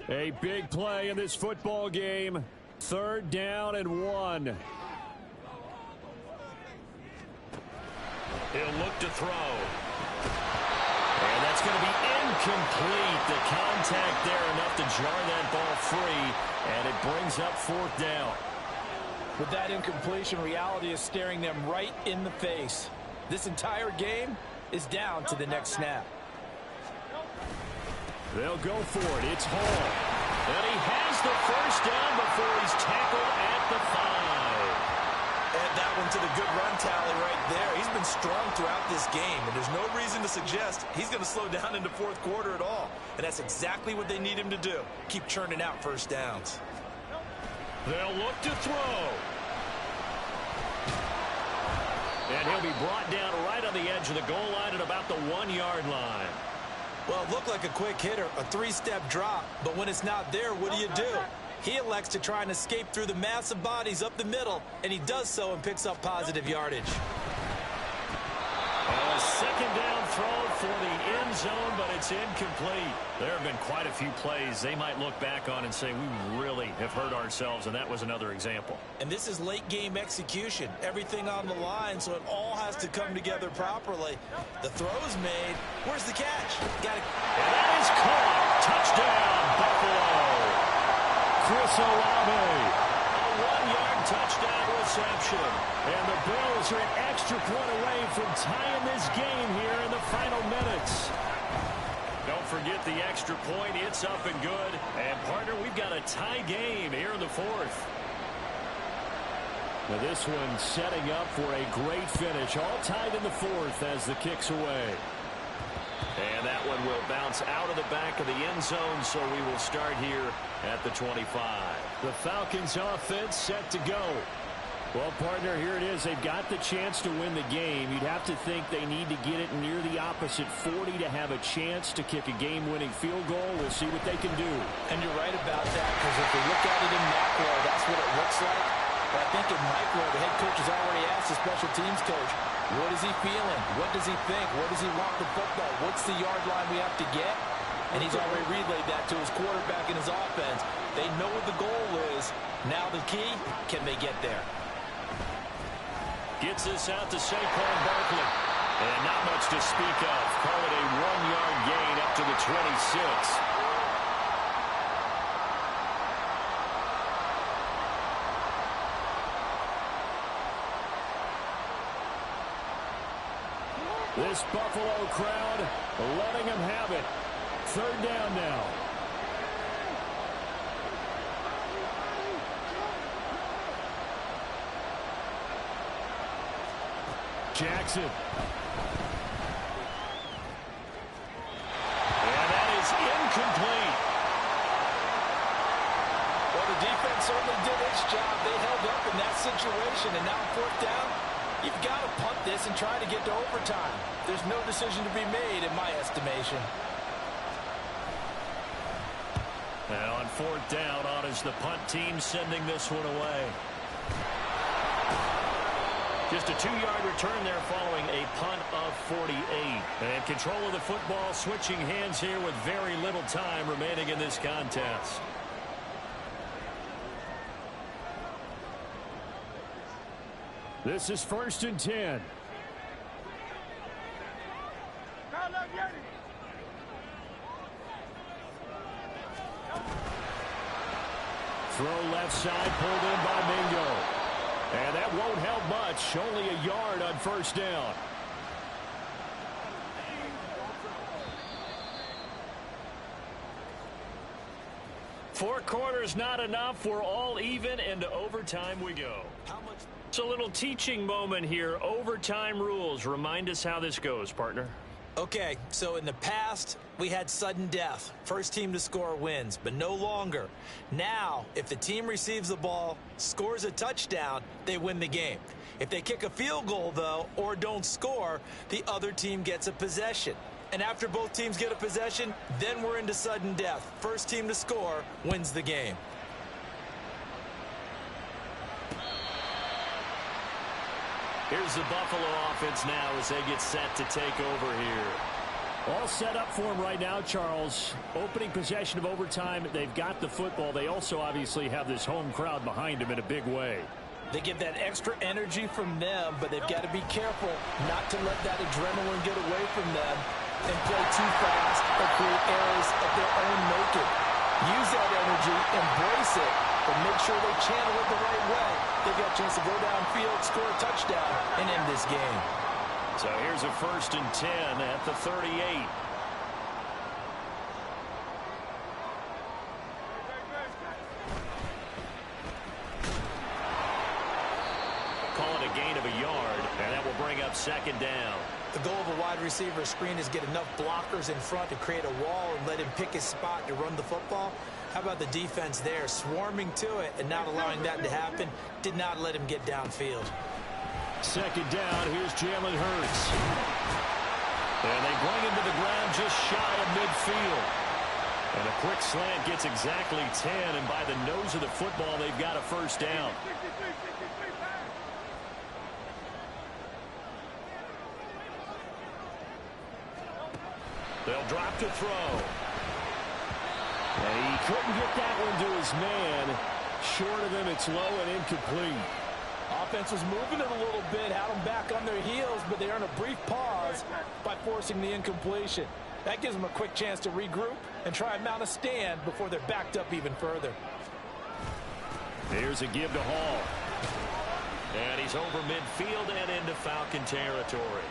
A big play in this football game. 3rd down and 1. He'll look to throw. And that's going to be incomplete. The contact there enough to jar that ball free, and it brings up 4th down. With that incompletion, reality is staring them right in the face. This entire game is down to the next snap. They'll go for it. It's Hall. And he has the first down before he's tackled at the 5. Add that one to the good run tally right there. He's been strong throughout this game, and there's no reason to suggest he's going to slow down into 4th quarter at all. And that's exactly what they need him to do. Keep churning out first downs. They'll look to throw. And he'll be brought down right on the edge of the goal line at about the 1-yard line. Well, it looked like a quick hitter, a 3-step drop, but when it's not there, what do? He elects to try and escape through the massive bodies up the middle, and he does so and picks up positive yardage. A 2nd down throw for the end zone, but it's incomplete. There have been quite a few plays they might look back on and say, we really have hurt ourselves, and that was another example. And this is late game execution. Everything on the line, so it all has to come together properly. The throw's made. Where's the catch? Got it. And that is caught. Touchdown, Buffalo. Chris Olave. A 1-yard touchdown reception. And the Bills are an extra point away from tying this game here in the final minutes. don't forget the extra point. It's up and good. And, partner, we've got a tie game here in the fourth. Now this one setting up for a great finish. All tied in the fourth as the kick's away. And that one will bounce out of the back of the end zone, so we will start here at the 25. The Falcons offense set to go. Well, partner, here it is. They've got the chance to win the game. You'd have to think they need to get it near the opposite 40 to have a chance to kick a game-winning field goal. We'll see what they can do. And you're right about that, because if we look at it in macro, that's what it looks like. But I think in micro, the head coach has already asked the special teams coach, what is he feeling? What does he think? What does he want the football? What's the yard line we have to get? And he's already relayed that to his quarterback and his offense. They know what the goal is. Now the key, can they get there? Gets this out to Saquon Barkley. And not much to speak of. Call it a 1-yard gain up to the 26. This Buffalo crowd letting them have it. Third down now. Jackson. And that is incomplete. Well, the defense certainly did its job. They held up in that situation. And now fourth down, you've got to punt this and try to get to overtime. There's no decision to be made in my estimation. And on fourth down, on is the punt team sending this one away. Just a 2-yard return there following a punt of 48. And control of the football switching hands here with very little time remaining in this contest. This is 1st and 10. Throw left side, pulled in by Mingo. And that won't help much. Only a yard on first down. Four quarters not enough. We're all even, and to overtime we go. It's a little teaching moment here. Overtime rules. Remind us how this goes, partner. Okay, so in the past, we had sudden death. First team to score wins, but no longer. Now, if the team receives the ball, scores a touchdown, they win the game. If they kick a field goal, though, or don't score, the other team gets a possession. And after both teams get a possession, then we're into sudden death. First team to score wins the game. Here's the Buffalo offense now as they get set to take over here. All set up for him right now, Charles. Opening possession of overtime. They've got the football. They also obviously have this home crowd behind them in a big way. They get that extra energy from them, but they've got to be careful not to let that adrenaline get away from them and play too fast or create errors of their own making. Use that energy, embrace it, but make sure they channel it the right way. They've got a chance to go downfield, score a touchdown, and end this game. So here's a 1st and 10 at the 38. Call it a gain of a yard, and that will bring up 2nd down. The goal of a wide receiver screen is get enough blockers in front to create a wall and let him pick his spot to run the football. How about the defense there, swarming to it and not allowing that to happen? Did not let him get downfield. 2nd down, here's Jalen Hurts. And they bring him to the ground just shy of midfield. And a quick slant gets exactly 10, and by the nose of the football, they've got a first down. They'll drop to throw. And he couldn't get that one to his man. Short of him, it's low and incomplete. Offense was moving it a little bit, had them back on their heels, but they earned a brief pause by forcing the incompletion. That gives them a quick chance to regroup and try and mount a stand before they're backed up even further. Here's a give to Hall. And he's over midfield and into Falcon territory.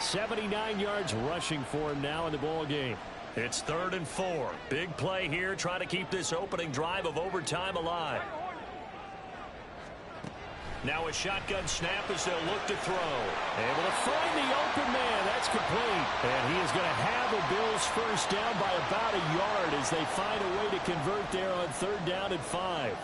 79 yards rushing for him now in the ball game. It's 3rd and 4. Big play here, trying to keep this opening drive of overtime alive. Now a shotgun snap as they'll look to throw. Able to find the open man. That's complete. And he is going to have the Bills first down by about a yard as they find a way to convert there on 3rd down and 5.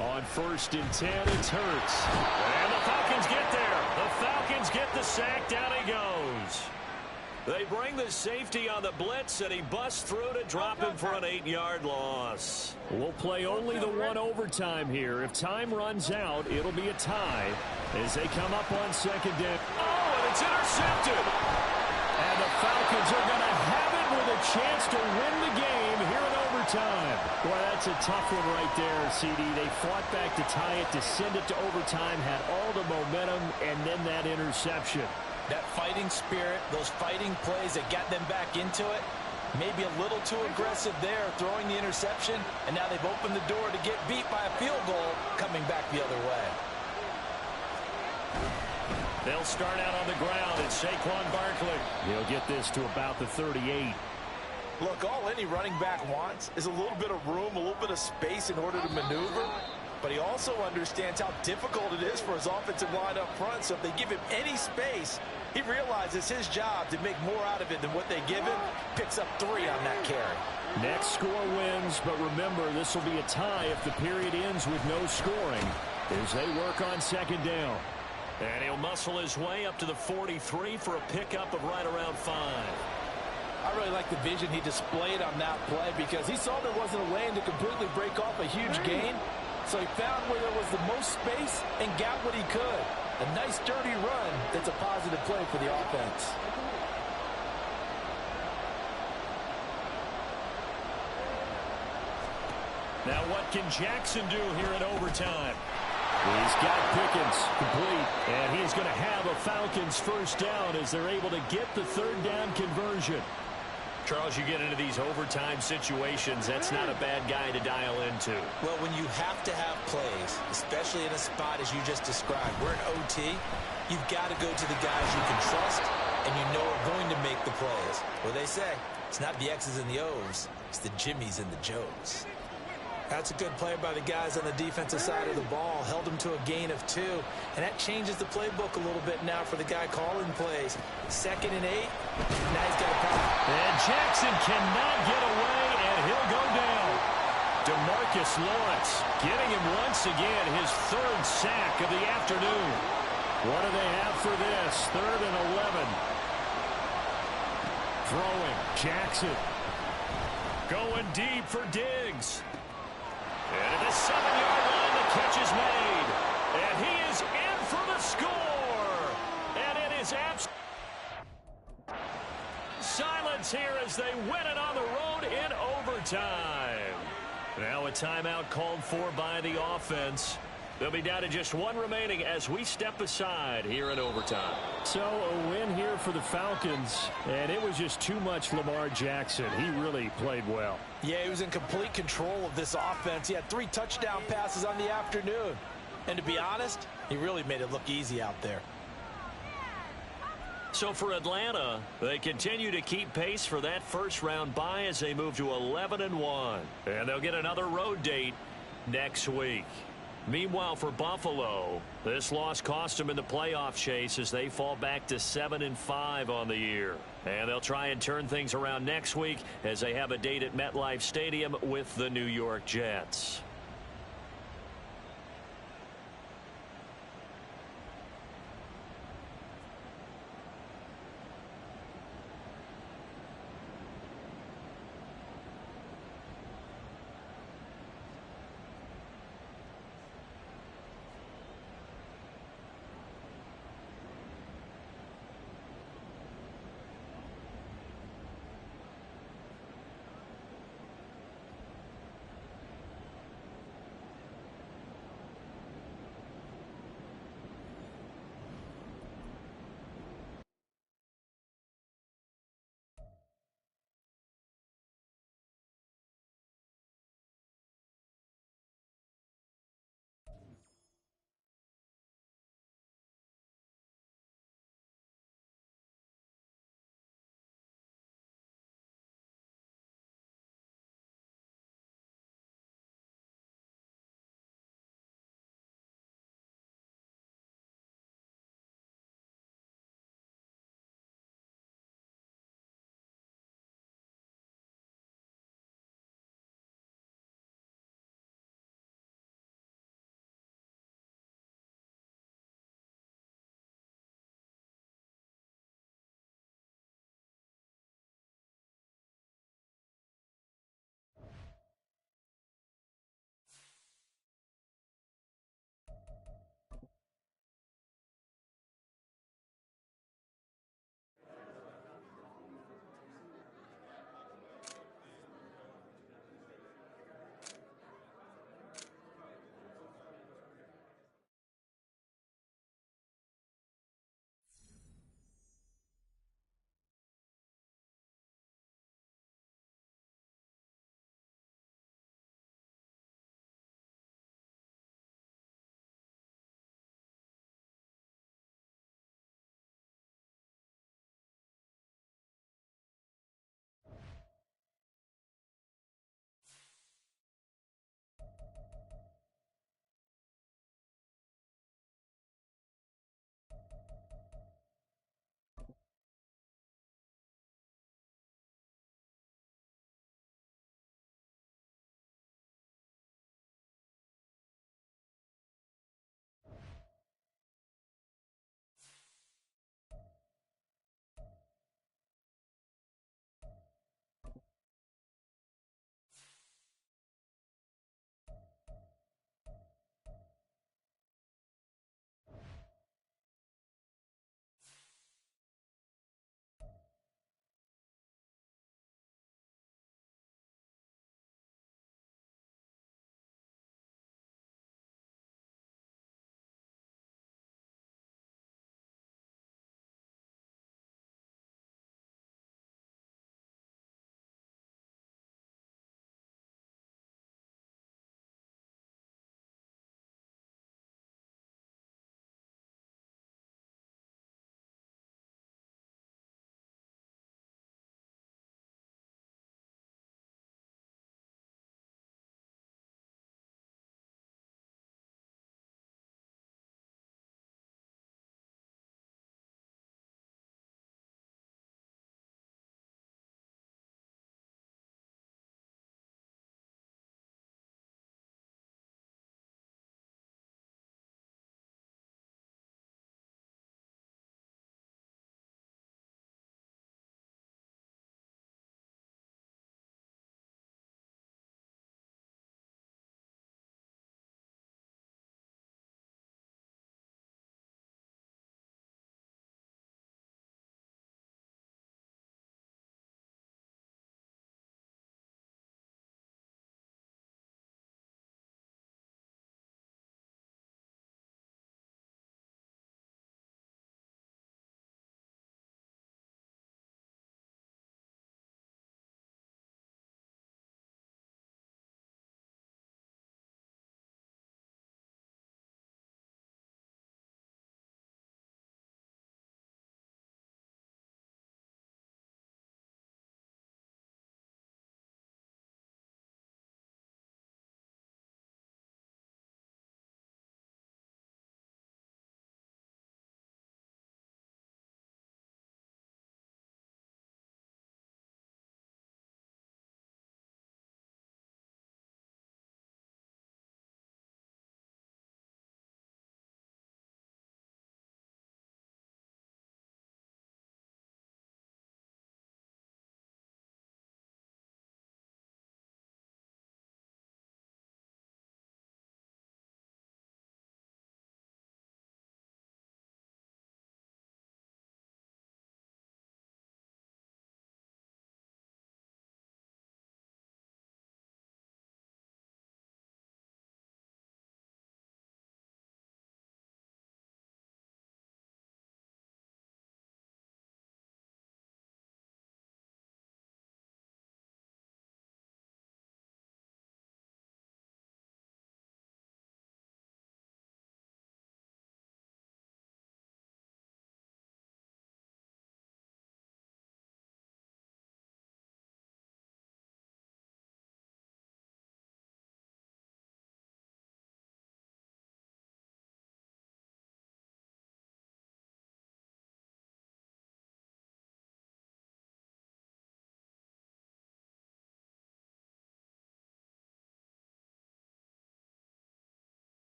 On 1st and 10, it's Hurts. And the Falcons get there. The Falcons get the sack. Down he goes. They bring the safety on the blitz, and he busts through to drop him for an 8-yard loss. We'll play only the one overtime here. If time runs out, it'll be a tie as they come up on 2nd down. Oh, and it's intercepted. And the Falcons are going to have it with a chance to win the game here in overtime. Boy, that's a tough one right there, CD. They fought back to tie it, to send it to overtime, had all the momentum, and then that interception. That fighting spirit, those fighting plays that got them back into it, maybe a little too aggressive there, throwing the interception, and now they've opened the door to get beat by a field goal coming back the other way. They'll start out on the ground. It's Saquon Barkley. He'll get this to about the 38. Look, all any running back wants is a little bit of room, a little bit of space in order to maneuver. But he also understands how difficult it is for his offensive line up front. So if they give him any space, he realizes his job to make more out of it than what they give him. Picks up 3 on that carry. Next score wins, but remember, this will be a tie if the period ends with no scoring as they work on 2nd down. And he'll muscle his way up to the 43 for a pickup of right around 5. I really like the vision he displayed on that play because he saw there wasn't a lane to completely break off a huge gain. So he found where there was the most space and got what he could. A nice, dirty run that's a positive play for the offense. Now what can Jackson do here in overtime? He's got Pickens complete, and he's going to have a Falcons first down as they're able to get the 3rd down conversion. Charles, you get into these overtime situations, that's not a bad guy to dial into. Well, when you have to have plays, especially in a spot as you just described, we're in OT, you've got to go to the guys you can trust and you know are going to make the plays. Well, they say, it's not the X's and the O's, it's the Jimmys and the Joes. That's a good play by the guys on the defensive side of the ball. Held him to a gain of 2. And that changes the playbook a little bit now for the guy calling plays. 2nd and 8. Now he's got a pop. And Jackson cannot get away, and he'll go down. DeMarcus Lawrence getting him once again his 3rd sack of the afternoon. What do they have for this? 3rd and 11. Throwing. Jackson. Going deep for Diggs. And at the 7-yard line, the catch is made. And he is in for the score. And it is silence here as they win it on the road in overtime. Now a timeout called for by the offense. They'll be down to just 1 remaining as we step aside here in overtime. So a win here for the Falcons, and it was just too much Lamar Jackson. He really played well. Yeah, he was in complete control of this offense. He had 3 touchdown passes on the afternoon. And to be honest, he really made it look easy out there. So for Atlanta, they continue to keep pace for that first-round bye as they move to 11-1. And they'll get another road date next week. Meanwhile, for Buffalo, this loss cost them in the playoff chase as they fall back to 7-5 on the year. And they'll try and turn things around next week as they have a date at MetLife Stadium with the New York Jets.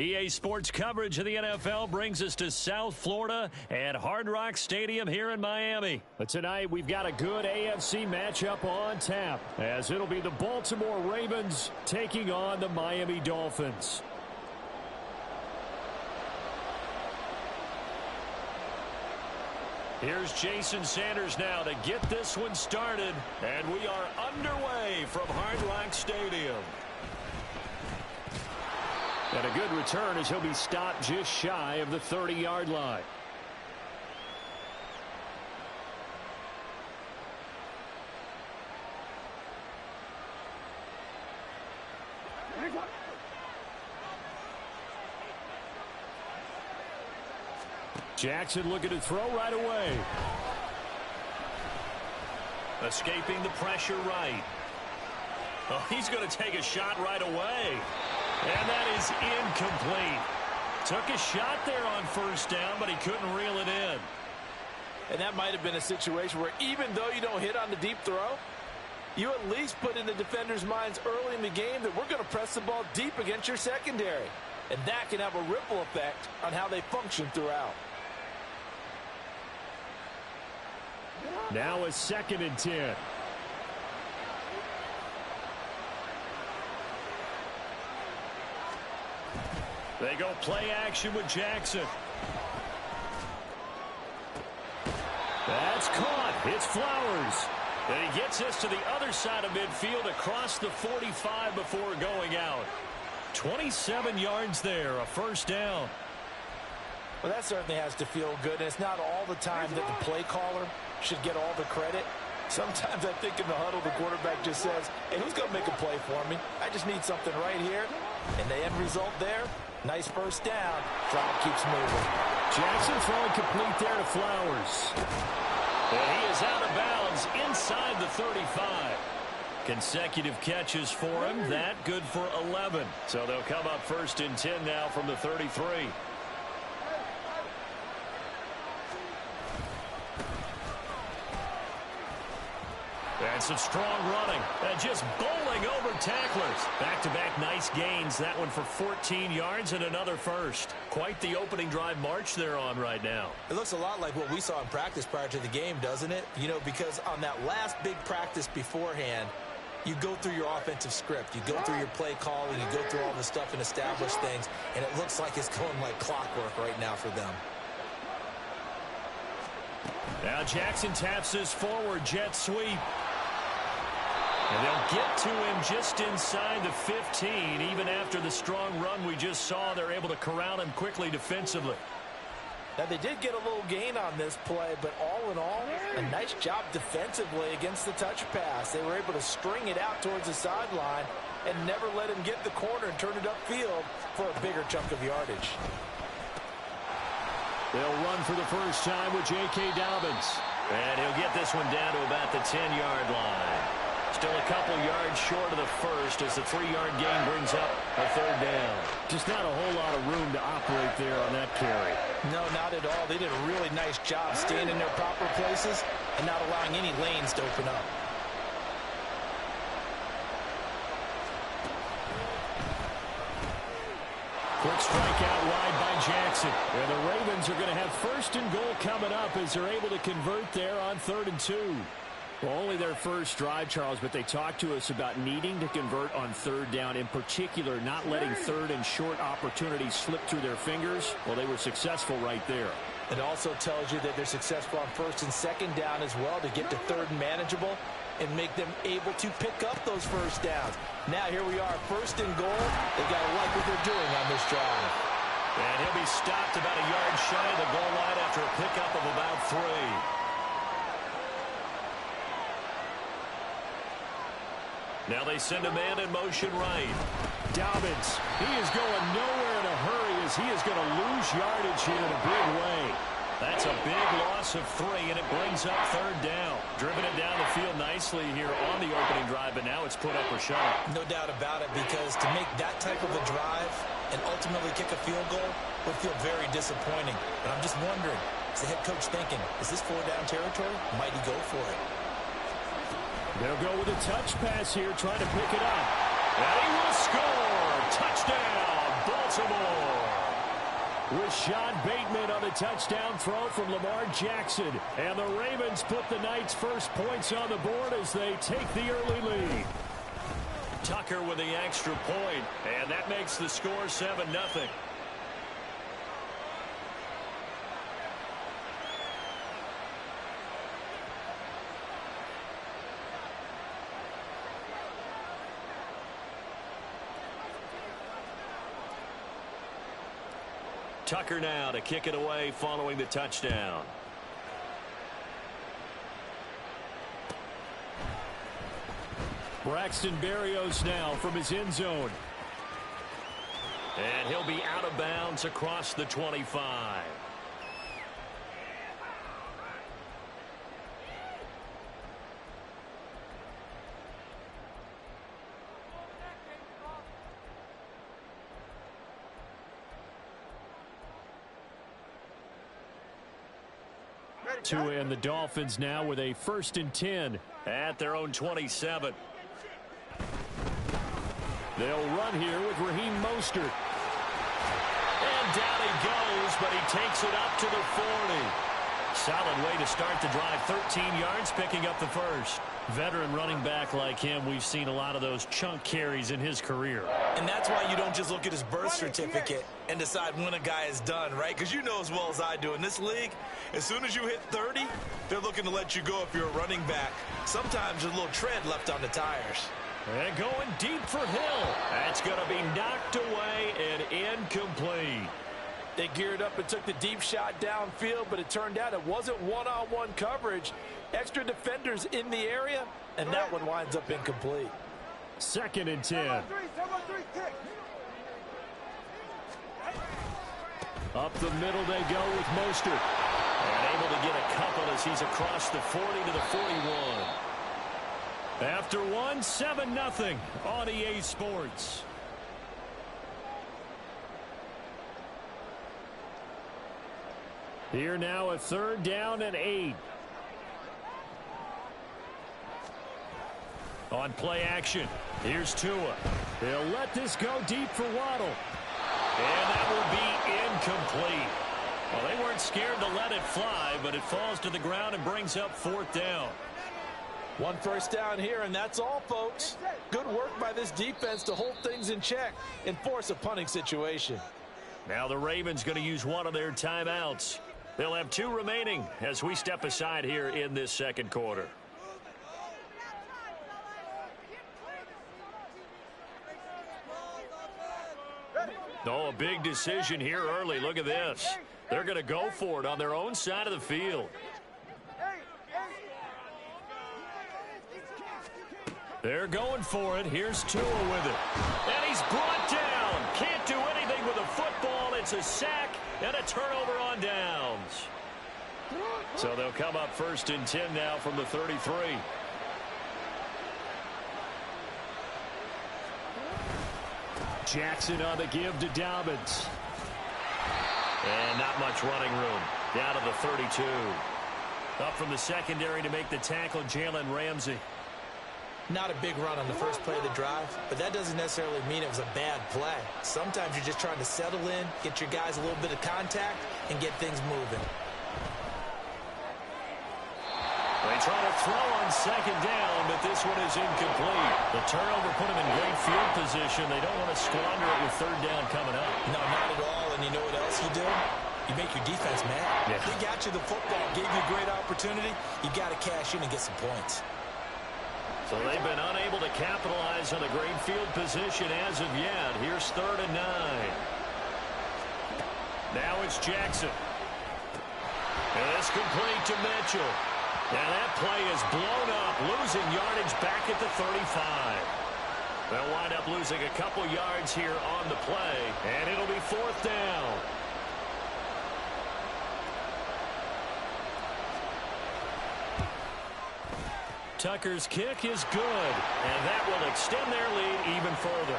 EA Sports coverage of the NFL brings us to South Florida at Hard Rock Stadium here in Miami. But tonight we've got a good AFC matchup on tap, as it'll be the Baltimore Ravens taking on the Miami Dolphins. Here's Jason Sanders now to get this one started, and we are underway from Hard Rock Stadium. And a good return as he'll be stopped just shy of the 30-yard line. Jackson looking to throw right away. Escaping the pressure right. Oh, he's going to take a shot right away. And that is incomplete. Took a shot there on first down, but he couldn't reel it in. And that might have been a situation where even though you don't hit on the deep throw, you at least put in the defender's minds early in the game that we're going to press the ball deep against your secondary. And that can have a ripple effect on how they function throughout. Now a 2nd and 10. They go play action with Jackson. That's caught. It's Flowers. And he gets us to the other side of midfield across the 45 before going out. 27 yards there, a first down. Well, that certainly has to feel good. And it's not all the time that the play caller should get all the credit. Sometimes I think in the huddle, the quarterback just says, hey, who's going to make a play for me? I just need something right here. And the end result there, nice first down. Drive keeps moving. Jackson throwing complete there to Flowers. And he is out of bounds inside the 35. Consecutive catches for him. That good for 11. So they'll come up 1st and 10 now from the 33. And some strong running. And just bowling over tacklers. Back-to-back nice gains. That one for 14 yards and another first. Quite the opening drive march they're on right now. It looks a lot like what we saw in practice prior to the game, doesn't it? You know, because on that last big practice beforehand, you go through your offensive script. You go through your play calling. You go through all the stuff and establish things. And it looks like it's going like clockwork right now for them. Now Jackson taps his forward jet sweep. And they'll get to him just inside the 15. Even after the strong run we just saw, they're able to corral him quickly defensively. Now, they did get a little gain on this play, but all in all, a nice job defensively against the touch pass. They were able to string it out towards the sideline and never let him get the corner and turn it upfield for a bigger chunk of yardage. They'll run for the first time with J.K. Dobbins. And he'll get this one down to about the 10-yard line. Still a couple yards short of the first as the 3-yard gain brings up a 3rd down. Just not a whole lot of room to operate there on that carry. No, not at all. They did a really nice job staying in their proper places and not allowing any lanes to open up. Quick strike out wide by Jackson. And the Ravens are going to have 1st and goal coming up as they're able to convert there on 3rd and 2. Well, only their first drive, Charles, but they talked to us about needing to convert on 3rd down, in particular, not letting 3rd and short opportunities slip through their fingers. Well, they were successful right there. It also tells you that they're successful on 1st and 2nd down as well to get to 3rd and manageable and make them able to pick up those first downs. Now, here we are, 1st and goal. They got to like what they're doing on this drive. And he'll be stopped about a yard shy of the goal line after a pickup of about 3. Now they send a man in motion right. Dobbins, he is going nowhere in a hurry as he is going to lose yardage here in a big way. That's a big loss of 3, and it brings up 3rd down. Driven it down the field nicely here on the opening drive, but now it's put up or shut up. No doubt about it, because to make that type of a drive and ultimately kick a field goal would feel very disappointing. But I'm just wondering, is the head coach thinking, is this 4-down territory? Might he go for it? They'll go with a touch pass here, trying to pick it up. And he will score. Touchdown, Baltimore. Rashad Bateman on the touchdown throw from Lamar Jackson. And the Ravens put the Knights' first points on the board as they take the early lead. Tucker with the extra point, and that makes the score 7-0. Tucker now to kick it away following the touchdown. Braxton Berrios now from his end zone. And he'll be out of bounds across the 25. Tua and the Dolphins now with a 1st and 10 at their own 27. They'll run here with Raheem Mostert. And down he goes, but he takes it up to the 40. Solid way to start the drive. 13 yards, picking up the first. Veteran running back like him, we've seen a lot of those chunk carries in his career. And that's why you don't just look at his birth certificate and decide when a guy is done, right? Because you know as well as I do, in this league, as soon as you hit 30, they're looking to let you go if you're a running back. Sometimes there's a little tread left on the tires. And going deep for Hill. That's going to be knocked away and incomplete. They geared up and took the deep shot downfield, but it turned out it wasn't one-on-one coverage. Extra defenders in the area, and that one winds up incomplete. 2nd and 10. Up the middle they go with Mostert. And able to get a couple as he's across the 40 to the 41. After one, 7-0 on EA Sports. Here now a 3rd down and 8. On play action, here's Tua. They'll let this go deep for Waddle. And that will be incomplete. Well, they weren't scared to let it fly, but it falls to the ground and brings up 4th down. 1 first down here, and that's all, folks. Good work by this defense to hold things in check and force a punting situation. Now the Ravens going to use one of their timeouts. They'll have 2 remaining as we step aside here in this 2nd quarter. Oh, a big decision here early. Look at this. They're going to go for it on their own side of the field. They're going for it. Here's Tua with it. And he's brought down. Can't do anything with the football. It's a sack and a turnover on downs. So they'll come up 1st and 10 now from the 33. Jackson on the give to Dobbins. And not much running room. Down to the 32. Up from the secondary to make the tackle, Jalen Ramsey. Not a big run on the first play of the drive, but that doesn't necessarily mean it was a bad play. Sometimes you're just trying to settle in, get your guys a little bit of contact, and get things moving. They try to throw on 2nd down, but this one is incomplete. The turnover put them in great field position. They don't want to squander it with 3rd down coming up. No, not at all, and you know what else you do? You make your defense mad. Yeah. They got you the football, gave you a great opportunity. You got to cash in and get some points. So they've been unable to capitalize on a great field position as of yet. Here's 3rd and 9. Now it's Jackson. And it's complete to Mitchell. Now that play is blown up, losing yardage back at the 35. They'll wind up losing a couple yards here on the play, and it'll be 4th down. Tucker's kick is good. And that will extend their lead even further.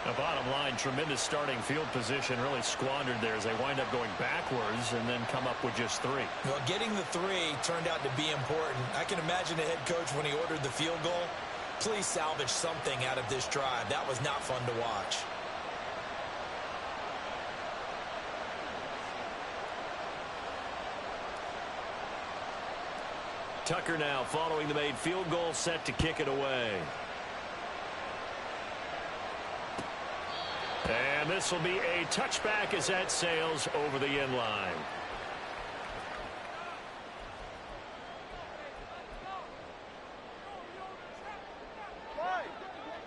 The bottom line, tremendous starting field position, really squandered there as they wind up going backwards and then come up with just 3. Well, getting the 3 turned out to be important. I can imagine the head coach when he ordered the field goal. Please salvage something out of this drive. That was not fun to watch. Tucker now following the made field goal, set to kick it away. And this will be a touchback as that sails over the end line.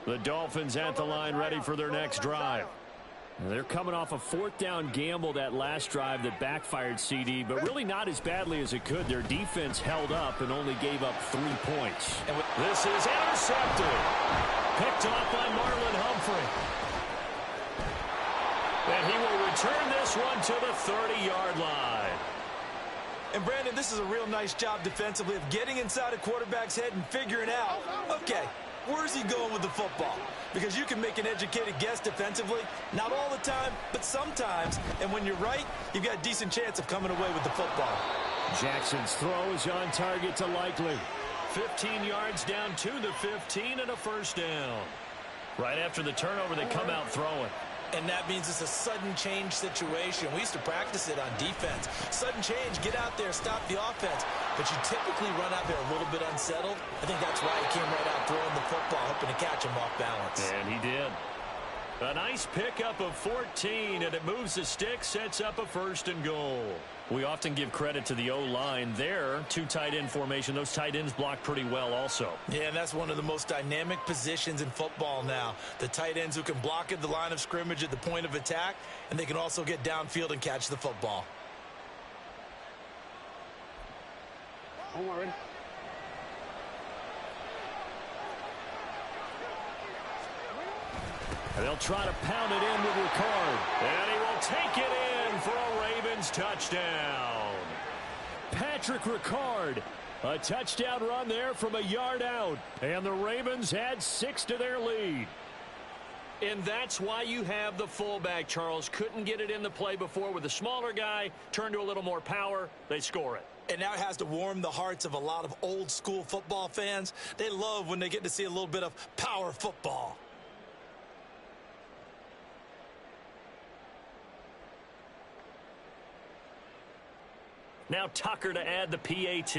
The Dolphins at the line ready for their next drive. They're coming off a 4th down gamble that last drive that backfired, CD, but really not as badly as it could. Their defense held up and only gave up 3 points. And this is intercepted. Picked off by Marlon Humphrey. And he will return this one to the 30-yard line. And, Brandon, this is a real nice job defensively of getting inside a quarterback's head and figuring out, okay, where's he going with the football? Because you can make an educated guess defensively. Not all the time, but sometimes. And when you're right, you've got a decent chance of coming away with the football. Jackson's throw is on target to Likely. 15 yards down to the 15 and a first down. Right after the turnover, they come out throwing. And that means it's a sudden change situation. We used to practice it on defense. Sudden change, get out there, stop the offense. But you typically run out there a little bit unsettled. I think that's why he came right out throwing the football, hoping to catch him off balance. And he did. A nice pickup of 14, and it moves the stick, sets up a 1st and goal. We often give credit to the O-line there. 2 tight end formation. Those tight ends block pretty well also. Yeah, and that's one of the most dynamic positions in football now. The tight ends who can block at the line of scrimmage at the point of attack, and they can also get downfield and catch the football. Ready? And they'll try to pound it in with Ricard. And he will take it in for a Ravens touchdown. Patrick Ricard. A touchdown run there from a yard out. And the Ravens add 6 to their lead. And that's why you have the fullback, Charles. Couldn't get it in the play before with the smaller guy. Turned to a little more power. They score it. And now it has to warm the hearts of a lot of old school football fans. They love when they get to see a little bit of power football. Now Tucker to add the PAT.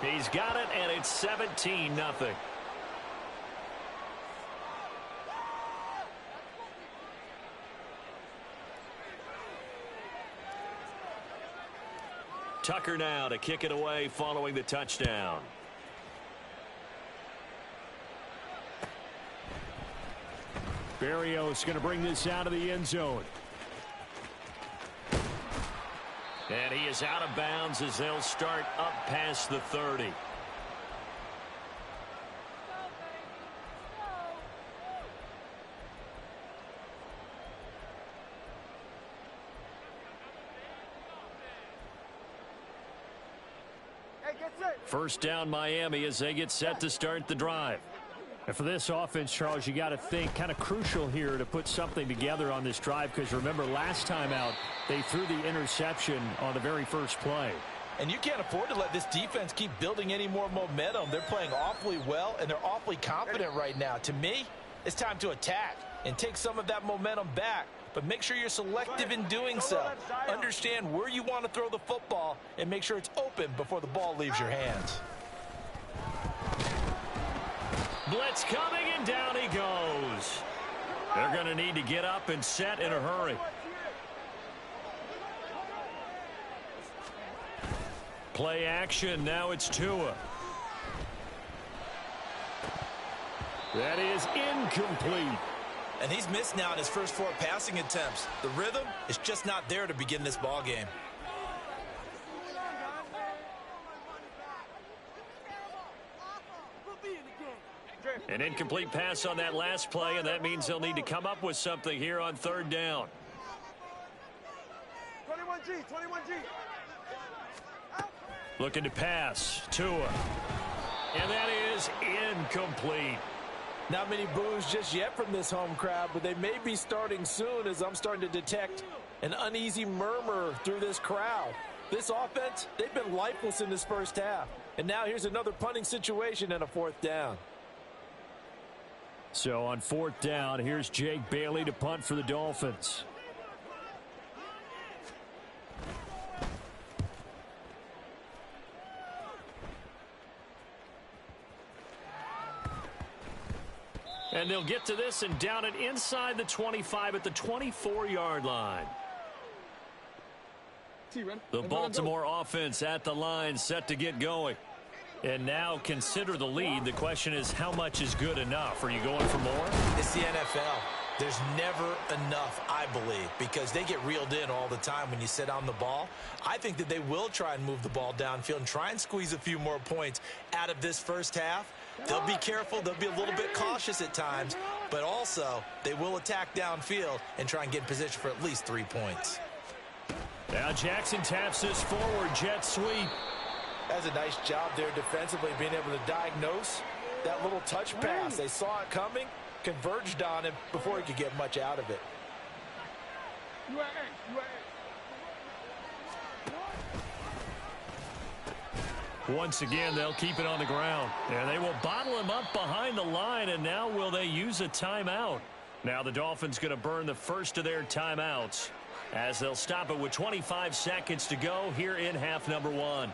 He's got it, and it's 17-0. Tucker now to kick it away following the touchdown. Berrios going to bring this out of the end zone. And he is out of bounds as they'll start up past the 30. First down Miami as they get set to start the drive. And for this offense, Charles, you got to think kind of crucial here to put something together on this drive, because remember last time out they threw the interception on the very first play. And you can't afford to let this defense keep building any more momentum. They're playing awfully well, and they're awfully confident right now. To me, it's time to attack and take some of that momentum back. But make sure you're selective in doing so. Understand where you want to throw the football and make sure it's open before the ball leaves your hands. Blitz coming, and down he goes. They're going to need to get up and set in a hurry. Play action. Now it's Tua. That is incomplete. And he's missed now in his first 4 passing attempts. The rhythm is just not there to begin this ball game. An incomplete pass on that last play, and that means they'll need to come up with something here on 3rd down. 21G, 21G. Looking to pass. Tua. And that is incomplete. Not many boos just yet from this home crowd, but they may be starting soon, as I'm starting to detect an uneasy murmur through this crowd. This offense, they've been lifeless in this first half. And now here's another punting situation and a fourth down. So on fourth down, here's Jake Bailey to punt for the Dolphins. And they'll get to this and down it inside the 25 at the 24-yard line. The Baltimore offense at the line, set to get going. And now consider the lead. The question is, how much is good enough? Are you going for more? It's the NFL. There's never enough, I believe, because they get reeled in all the time when you sit on the ball. I think that they will try and move the ball downfield and try and squeeze a few more points out of this first half. They'll be careful. They'll be a little bit cautious at times, but also they will attack downfield and try and get in position for at least 3 points. Now Jackson taps this forward jet sweep. That's a nice job there defensively, being able to diagnose that little touch pass. They saw it coming, converged on him before he could get much out of it. Once again, they'll keep it on the ground. And they will bottle him up behind the line, and now will they use a timeout? Now the Dolphins going to burn the first of their timeouts as they'll stop it with 25 seconds to go here in half number one.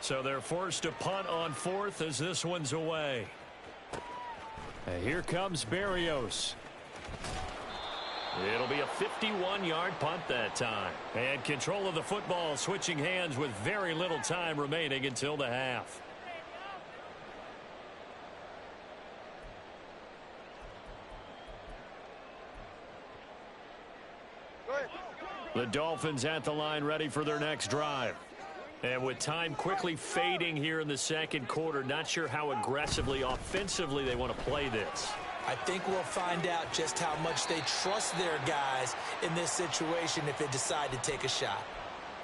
So they're forced to punt on fourth as this one's away. And here comes Berrios. It'll be a 51-yard punt that time. And control of the football switching hands with very little time remaining until the half. The Dolphins at the line ready for their next drive. And with time quickly fading here in the second quarter, not sure how aggressively, offensively they want to play this. I think we'll find out just how much they trust their guys in this situation if they decide to take a shot.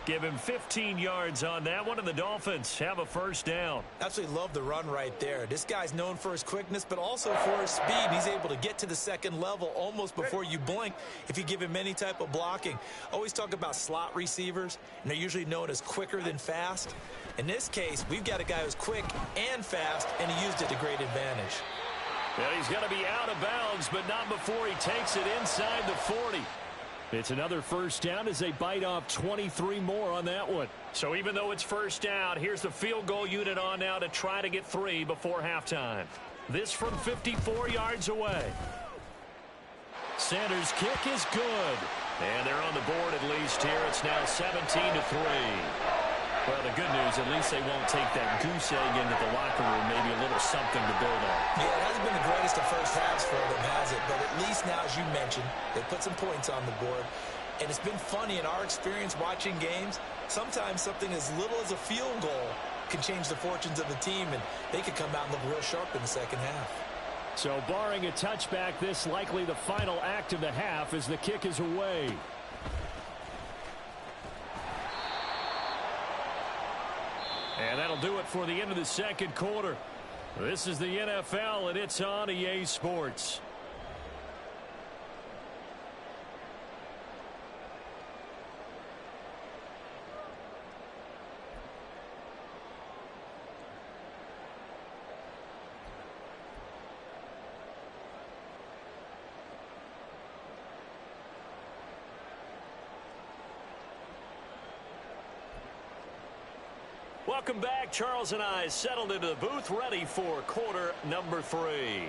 Give him 15 yards on that one, and the Dolphins have a first down. Absolutely love the run right there. This guy's known for his quickness, but also for his speed. He's able to get to the second level almost before you blink if you give him any type of blocking. Always talk about slot receivers, and they're usually known as quicker than fast. In this case, we've got a guy who's quick and fast, and he used it to great advantage. Yeah, he's going to be out of bounds, but not before he takes it inside the 40. It's another first down as they bite off 23 more on that one. So even though it's first down, here's the field goal unit on now to try to get 3 before halftime. This from 54 yards away. Sanders' kick is good. And they're on the board at least here. It's now 17-3. Well, the good news, at least they won't take that goose egg into the locker room. Maybe a little something to build on. Yeah, it hasn't been the greatest of first halves for them, has it? But at least now, as you mentioned, they put some points on the board. And it's been funny in our experience watching games. Sometimes something as little as a field goal can change the fortunes of the team, and they could come out and look real sharp in the second half. So barring a touchback, this likely the final act of the half as the kick is away. And that'll do it for the end of the second quarter. This is the NFL, and it's on EA Sports. Welcome back. Charles and I settled into the booth ready for quarter number 3.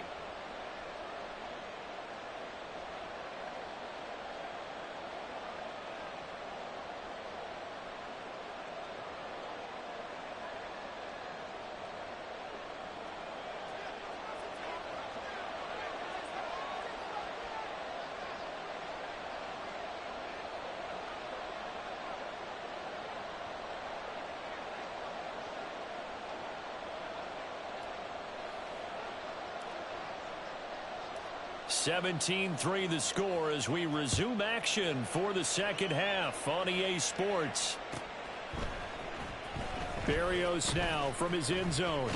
(17-3) the score as we resume action for the second half on EA Sports. Berrios now from his end zone.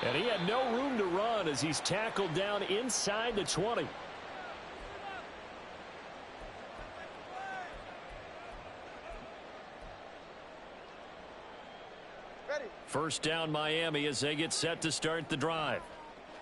And he had no room to run as he's tackled down inside the 20. First down Miami as they get set to start the drive.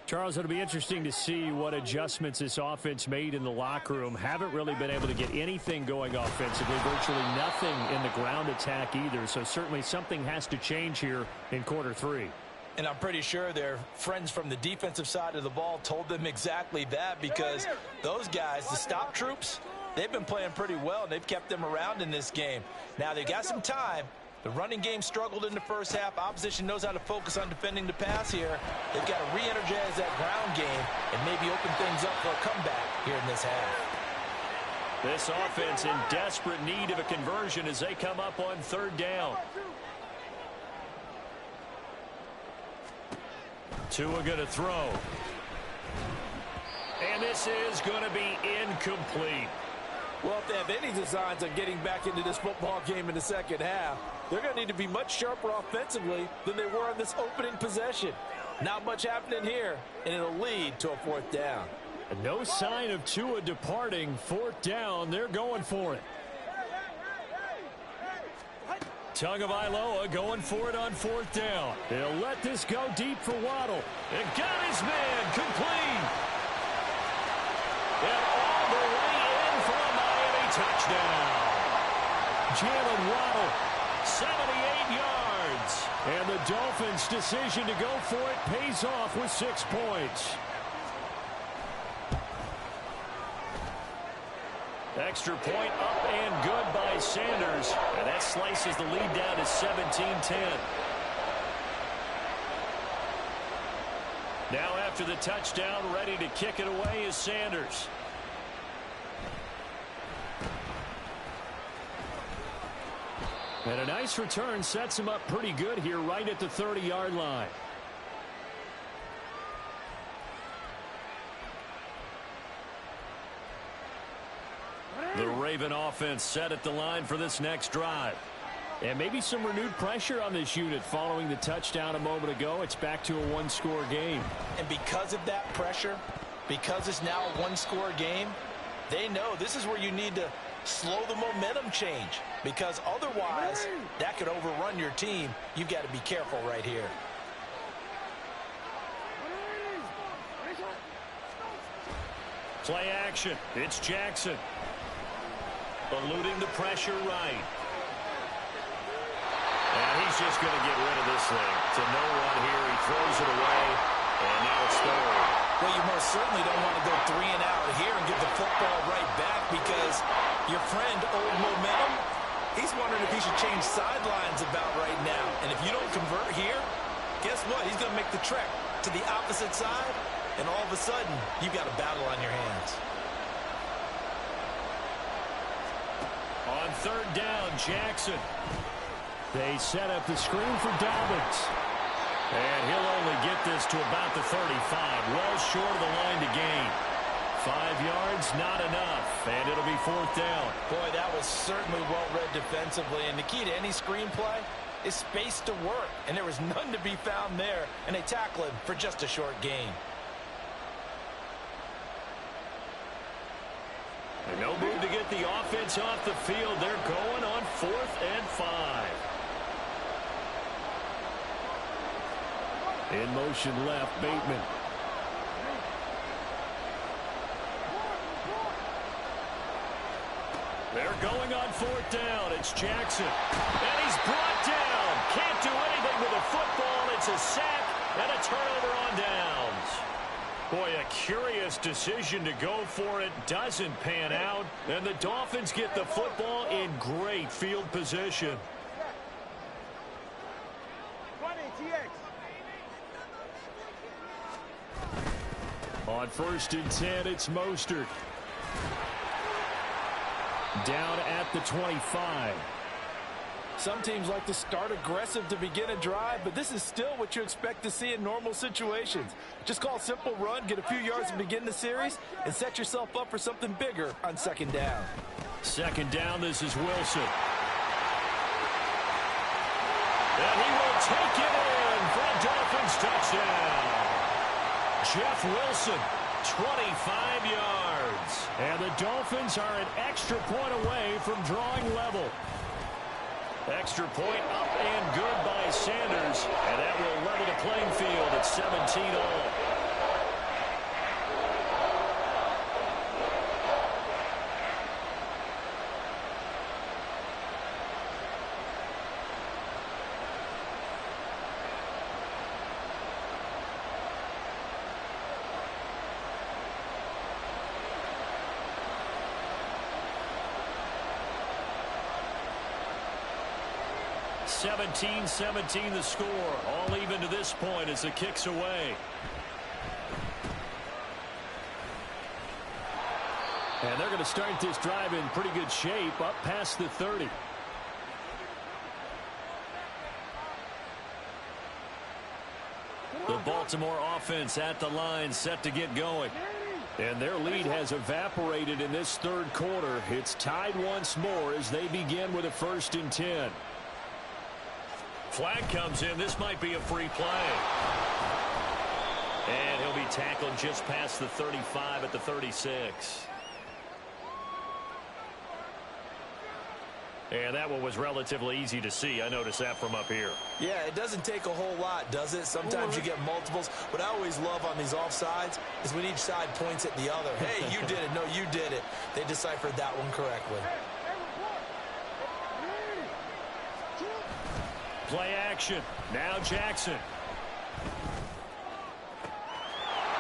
Charles, it'll be interesting to see what adjustments this offense made in the locker room. Haven't really been able to get anything going offensively, virtually nothing in the ground attack either. So certainly something has to change here in quarter three. And I'm pretty sure their friends from the defensive side of the ball told them exactly that, because those guys, the stop troops, they've been playing pretty well, and they've kept them around in this game. Now, they've got some time. The running game struggled in the first half. Opposition knows how to focus on defending the pass here. They've got to re-energize that ground game and maybe open things up for a comeback here in this half. This offense in desperate need of a conversion as they come up on third down. Tua going to throw. And this is going to be incomplete. Well, if they have any designs on getting back into this football game in the second half, they're going to need to be much sharper offensively than they were on this opening possession. Not much happening here, and it'll lead to a fourth down. And no sign of Tua departing. Fourth down, they're going for it. Tagovailoa going for it on fourth down. They'll let this go deep for Waddle. And got his man complete. And all the way in for a Miami touchdown. Jalen Waddle. 78 yards. And the Dolphins' decision to go for it pays off with 6 points. Extra point up and good by Sanders. And that slices the lead down to 17-10. Now after the touchdown, ready to kick it away is Sanders. And a nice return sets him up pretty good here right at the 30-yard line. The Raven offense set at the line for this next drive. And maybe some renewed pressure on this unit following the touchdown a moment ago. It's back to a one-score game. And because of that pressure, because it's now a one-score game, they know this is where you need to slow the momentum change, because otherwise that could overrun your team. You've got to be careful right here. Play action. It's Jackson. Eluding the pressure right. And he's just going to get rid of this thing. To no one here. He throws it away. And now it's third. Well, you most certainly don't want to go 3 and out here and get the football right back, because your friend, Old Momentum, he's wondering if he should change sidelines about right now. And if you don't convert here, guess what? He's going to make the trek to the opposite side, and all of a sudden, you've got a battle on your hands. On third down, Jackson. They set up the screen for Dobbins. And he'll only get this to about the 35. Well short of the line to gain. 5 yards, not enough. And it'll be fourth down. Boy, that was certainly well read defensively. And the key to any screenplay is space to work. And there was none to be found there. And they tackle him for just a short gain. And no move to get the offense off the field. They're going on 4th and 5. In motion left, Bateman. They're going on 4th down. It's Jackson. And he's brought down. Can't do anything with a football. It's a sack and a turnover on downs. Boy, a curious decision to go for it. Doesn't pan out. And the Dolphins get the football in great field position. On 1st and 10, it's Mostert. Down at the 25. Some teams like to start aggressive to begin a drive, but this is still what you expect to see in normal situations. Just call a simple run, get a few yards to begin the series, and set yourself up for something bigger on 2nd down. 2nd down, this is Wilson. And he will take it in for a Dolphins touchdown. Jeff Wilson, 25 yards. And the Dolphins are an extra point away from drawing level. Extra point up and good by Sanders. And that will level the playing field at 17 all. (17-17) the score. All even to this point as the kick's away. And they're going to start this drive in pretty good shape up past the 30. The Baltimore offense at the line set to get going. And their lead has evaporated in this third quarter. It's tied once more as they begin with a 1st and 10. Flag comes in. This might be a free play. And he'll be tackled just past the 35 at the 36. And that one was relatively easy to see. I noticed that from up here. Yeah, it doesn't take a whole lot, does it? Sometimes you get multiples. What I always love on these offsides is when each side points at the other. Hey, you did it. No, you did it. They deciphered that one correctly. Play action. Now Jackson.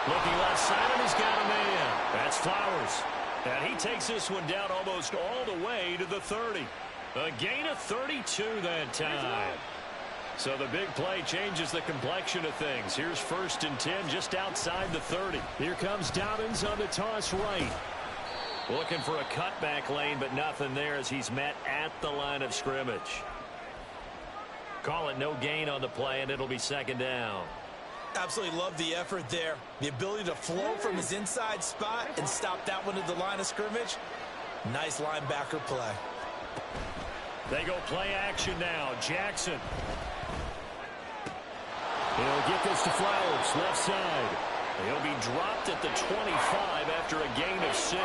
Looking left side, and he's got a man. That's Flowers. And he takes this one down almost all the way to the 30. A gain of 32 that time. So the big play changes the complexion of things. Here's 1st and 10 just outside the 30. Here comes Dobbins on the toss right. Looking for a cutback lane, but nothing there as he's met at the line of scrimmage. Call it no gain on the play, and it'll be 2nd down. Absolutely love the effort there. The ability to flow from his inside spot and stop that one at the line of scrimmage. Nice linebacker play. They go play action now. Jackson. He'll get this to Flowers, left side. He'll be dropped at the 25 after a gain of 6.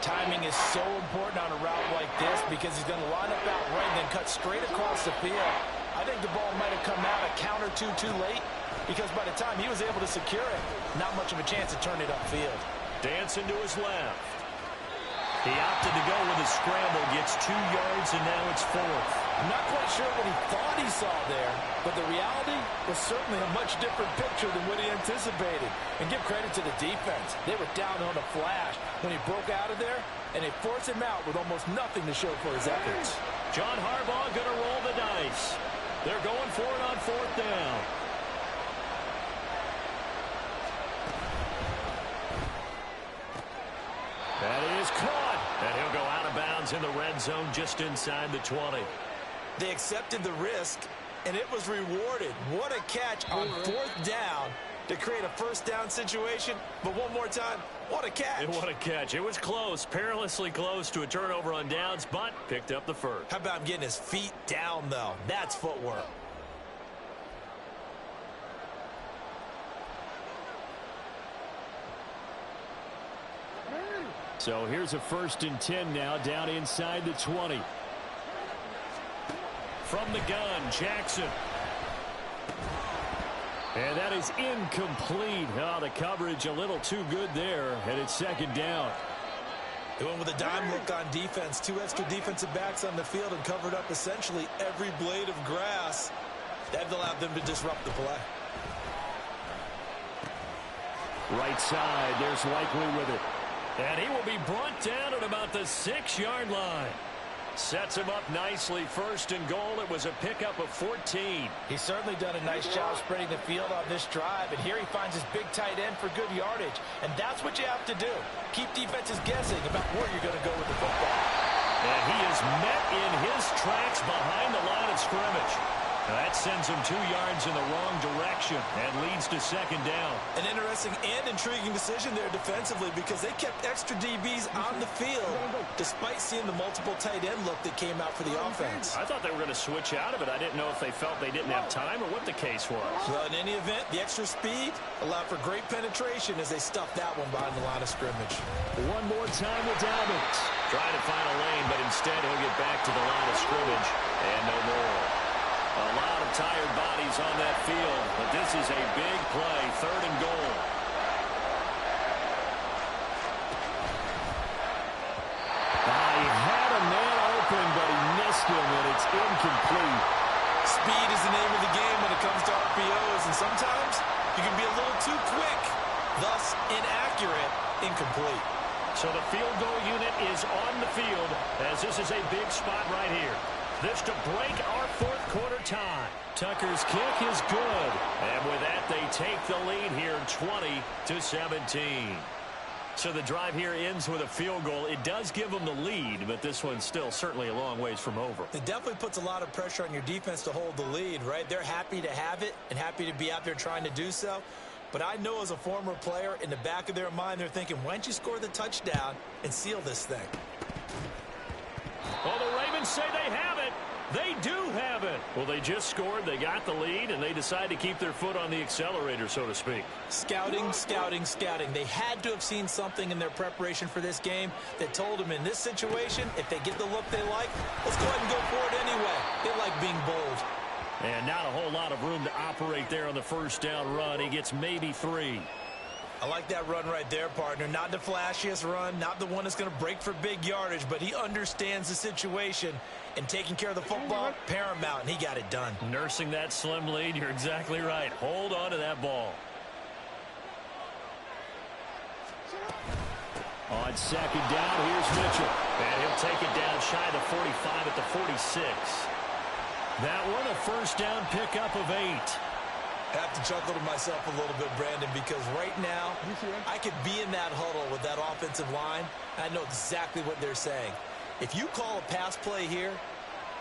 Timing is so important on a route like this because he's going to line up out right and then cut straight across the field. I think the ball might have come out a count or two too late because by the time he was able to secure it, not much of a chance to turn it upfield. Dancing to his left. He opted to go with a scramble, gets 2 yards, and now it's 4th. I'm not quite sure what he thought he saw there, but the reality was certainly a much different picture than what he anticipated. And give credit to the defense. They were down on a flash when he broke out of there, and they forced him out with almost nothing to show for his efforts. John Harbaugh going to roll the dice. They're going for it on 4th down. That is caught. And he'll go out of bounds in the red zone just inside the 20. They accepted the risk, and it was rewarded. What a catch on 4th down to create a 1st down situation. But one more time, what a catch. And what a catch. It was close, perilously close to a turnover on downs, but picked up the 1st. How about him getting his feet down, though? That's footwork. So here's a 1st and 10 now down inside the 20. From the gun, Jackson. And that is incomplete. Oh, the coverage a little too good there, and it's 2nd down. They went with a dime look on defense. 2 extra defensive backs on the field and covered up essentially every blade of grass. That allowed them to disrupt the play. Right side, there's Likely with it. And he will be brought down at about the 6-yard line. Sets him up nicely. 1st and goal. It was a pickup of 14. He's certainly done a nice job spreading the field on this drive. And here he finds his big tight end for good yardage. And that's what you have to do. Keep defenses guessing about where you're going to go with the football. And he is met in his tracks behind the line of scrimmage. That sends them 2 yards in the wrong direction and leads to second down. An interesting and intriguing decision there defensively because they kept extra DBs on the field despite seeing the multiple tight end look that came out for the offense. I thought they were going to switch out of it. I didn't know if they felt they didn't have time or what the case was. Well, in any event, the extra speed allowed for great penetration as they stuffed that one behind the line of scrimmage. One more time with Dobbins. Trying to find a lane, but instead he'll get back to the line of scrimmage and no more. A lot of tired bodies on that field, but this is a big play, 3rd and goal. He had a man open, but he missed him, and it's incomplete. Speed is the name of the game when it comes to RPOs, and sometimes you can be a little too quick, thus inaccurate, incomplete. So the field goal unit is on the field as this is a big spot right here. This to break our 4th quarter tie. Tucker's kick is good. And with that, they take the lead here 20-17. So the drive here ends with a field goal. It does give them the lead, but this one's still certainly a long ways from over. It definitely puts a lot of pressure on your defense to hold the lead, right? They're happy to have it and happy to be out there trying to do so. But I know as a former player, in the back of their mind, they're thinking, why don't you score the touchdown and seal this thing? Well, the Ravens say they have it. They do have it. Well, they just scored, they got the lead, and they decide to keep their foot on the accelerator, so to speak. Scouting, scouting, scouting. They had to have seen something in their preparation for this game that told them in this situation, if they get the look they like, let's go ahead and go for it anyway. They like being bold. And not a whole lot of room to operate there on the first down run. He gets maybe 3. I like that run right there, partner. Not the flashiest run, not the one that's going to break for big yardage, but he understands the situation, and taking care of the football, paramount, and he got it done. Nursing that slim lead, you're exactly right. Hold on to that ball. On second down, here's Mitchell. And he'll take it down shy of the 45 at the 46. That one a first down pickup of 8. I have to chuckle to myself a little bit, Brandon, because right now I could be in that huddle with that offensive line. I know exactly what they're saying. If you call a pass play here,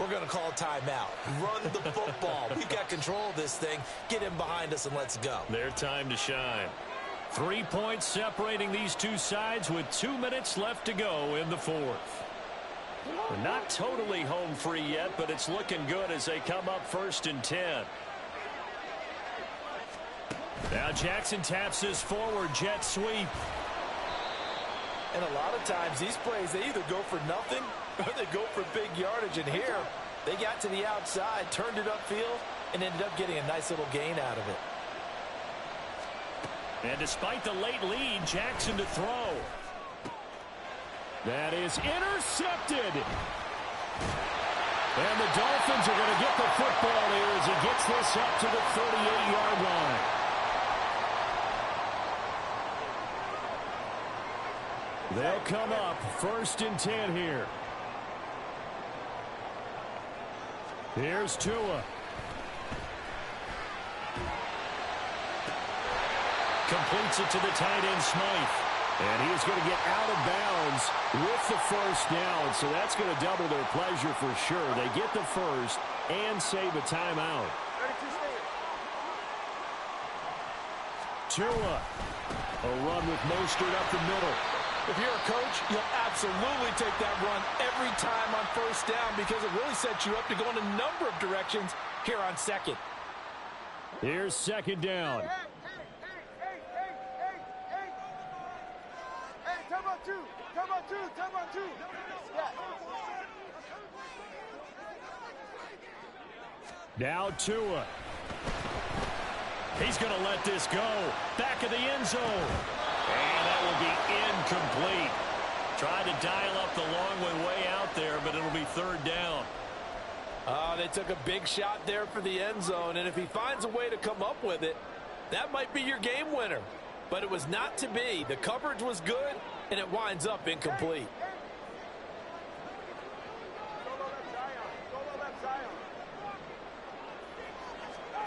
we're going to call a timeout. Run the football. We've got control of this thing. Get him behind us and let's go. Their time to shine. 3 points separating these two sides with 2 minutes left to go in the 4th. We're not totally home free yet, but it's looking good as they come up 1st and 10. Now Jackson taps this forward jet sweep. And a lot of times these plays, they either go for nothing or they go for big yardage. And here, they got to the outside, turned it upfield, and ended up getting a nice little gain out of it. And despite the late lead, Jackson to throw. That is intercepted. And the Dolphins are going to get the football here as he gets this up to the 38-yard line. They'll come up 1st and 10 here. Here's Tua. Completes it to the tight end, Smythe. And he is going to get out of bounds with the first down, so that's going to double their pleasure for sure. They get the first and save a timeout. Tua. A run with Mostert up the middle. If you're a coach, you'll absolutely take that run every time on first down because it really sets you up to go in a number of directions here on second. Here's second down. Time on two. Yeah. Now Tua. He's going to let this go. Back of the end zone. And that will be incomplete. Tried to dial up the long way out there, but it'll be 3rd down. They took a big shot there for the end zone, and if he finds a way to come up with it, that might be your game winner. But it was not to be. The coverage was good, and it winds up incomplete.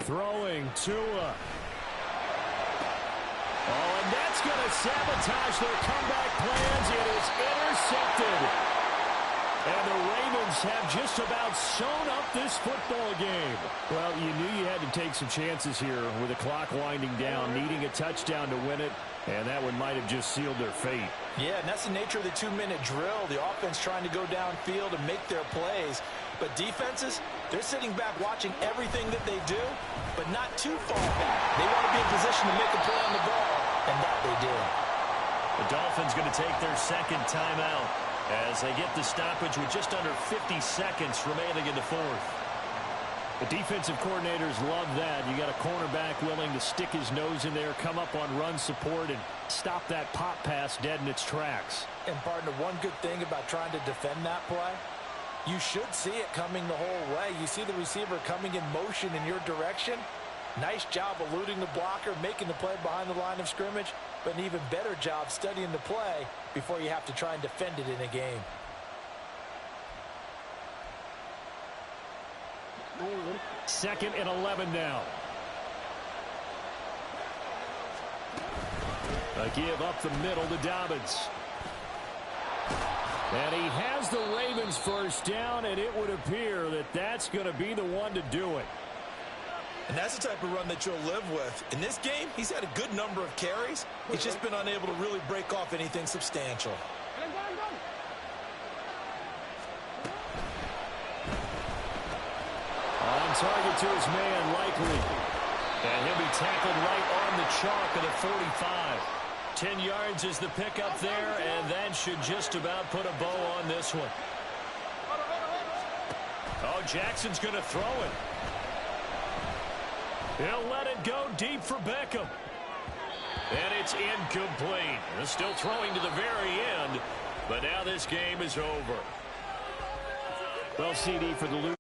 Throwing Tua. Oh, and that's going to sabotage their comeback plans. It is intercepted. And the Ravens Chiefs have just about sewn up this football game. Well, you knew you had to take some chances here with the clock winding down, needing a touchdown to win it, and that one might have just sealed their fate. Yeah, and that's the nature of the 2-minute drill. The offense trying to go downfield and make their plays. But defenses, they're sitting back watching everything that they do, but not too far back. They want to be in position to make a play on the ball, and that they did. The Dolphins going to take their second timeout as they get the stoppage with just under 50 seconds remaining in the fourth. The defensive coordinators love that. You got a cornerback willing to stick his nose in there, come up on run support, and stop that pop pass dead in its tracks. And, partner, one good thing about trying to defend that play, you should see it coming the whole way. You see the receiver coming in motion in your direction. Nice job eluding the blocker, making the play behind the line of scrimmage, but an even better job studying the play before you have to try and defend it in a game. Second and 11 now. A give up the middle to Dobbins. And he has the Ravens first down, and it would appear that that's going to be the one to do it. And that's the type of run that you'll live with. In this game, he's had a good number of carries. He's just been unable to really break off anything substantial. On target to his man, likely. And he'll be tackled right on the chalk of the 45. 10 yards is the pickup there, and that should just about put a bow on this one. Oh, Jackson's going to throw it. He'll let it go deep for Beckham. And it's incomplete. They're still throwing to the very end, but now this game is over. Well, CD, for the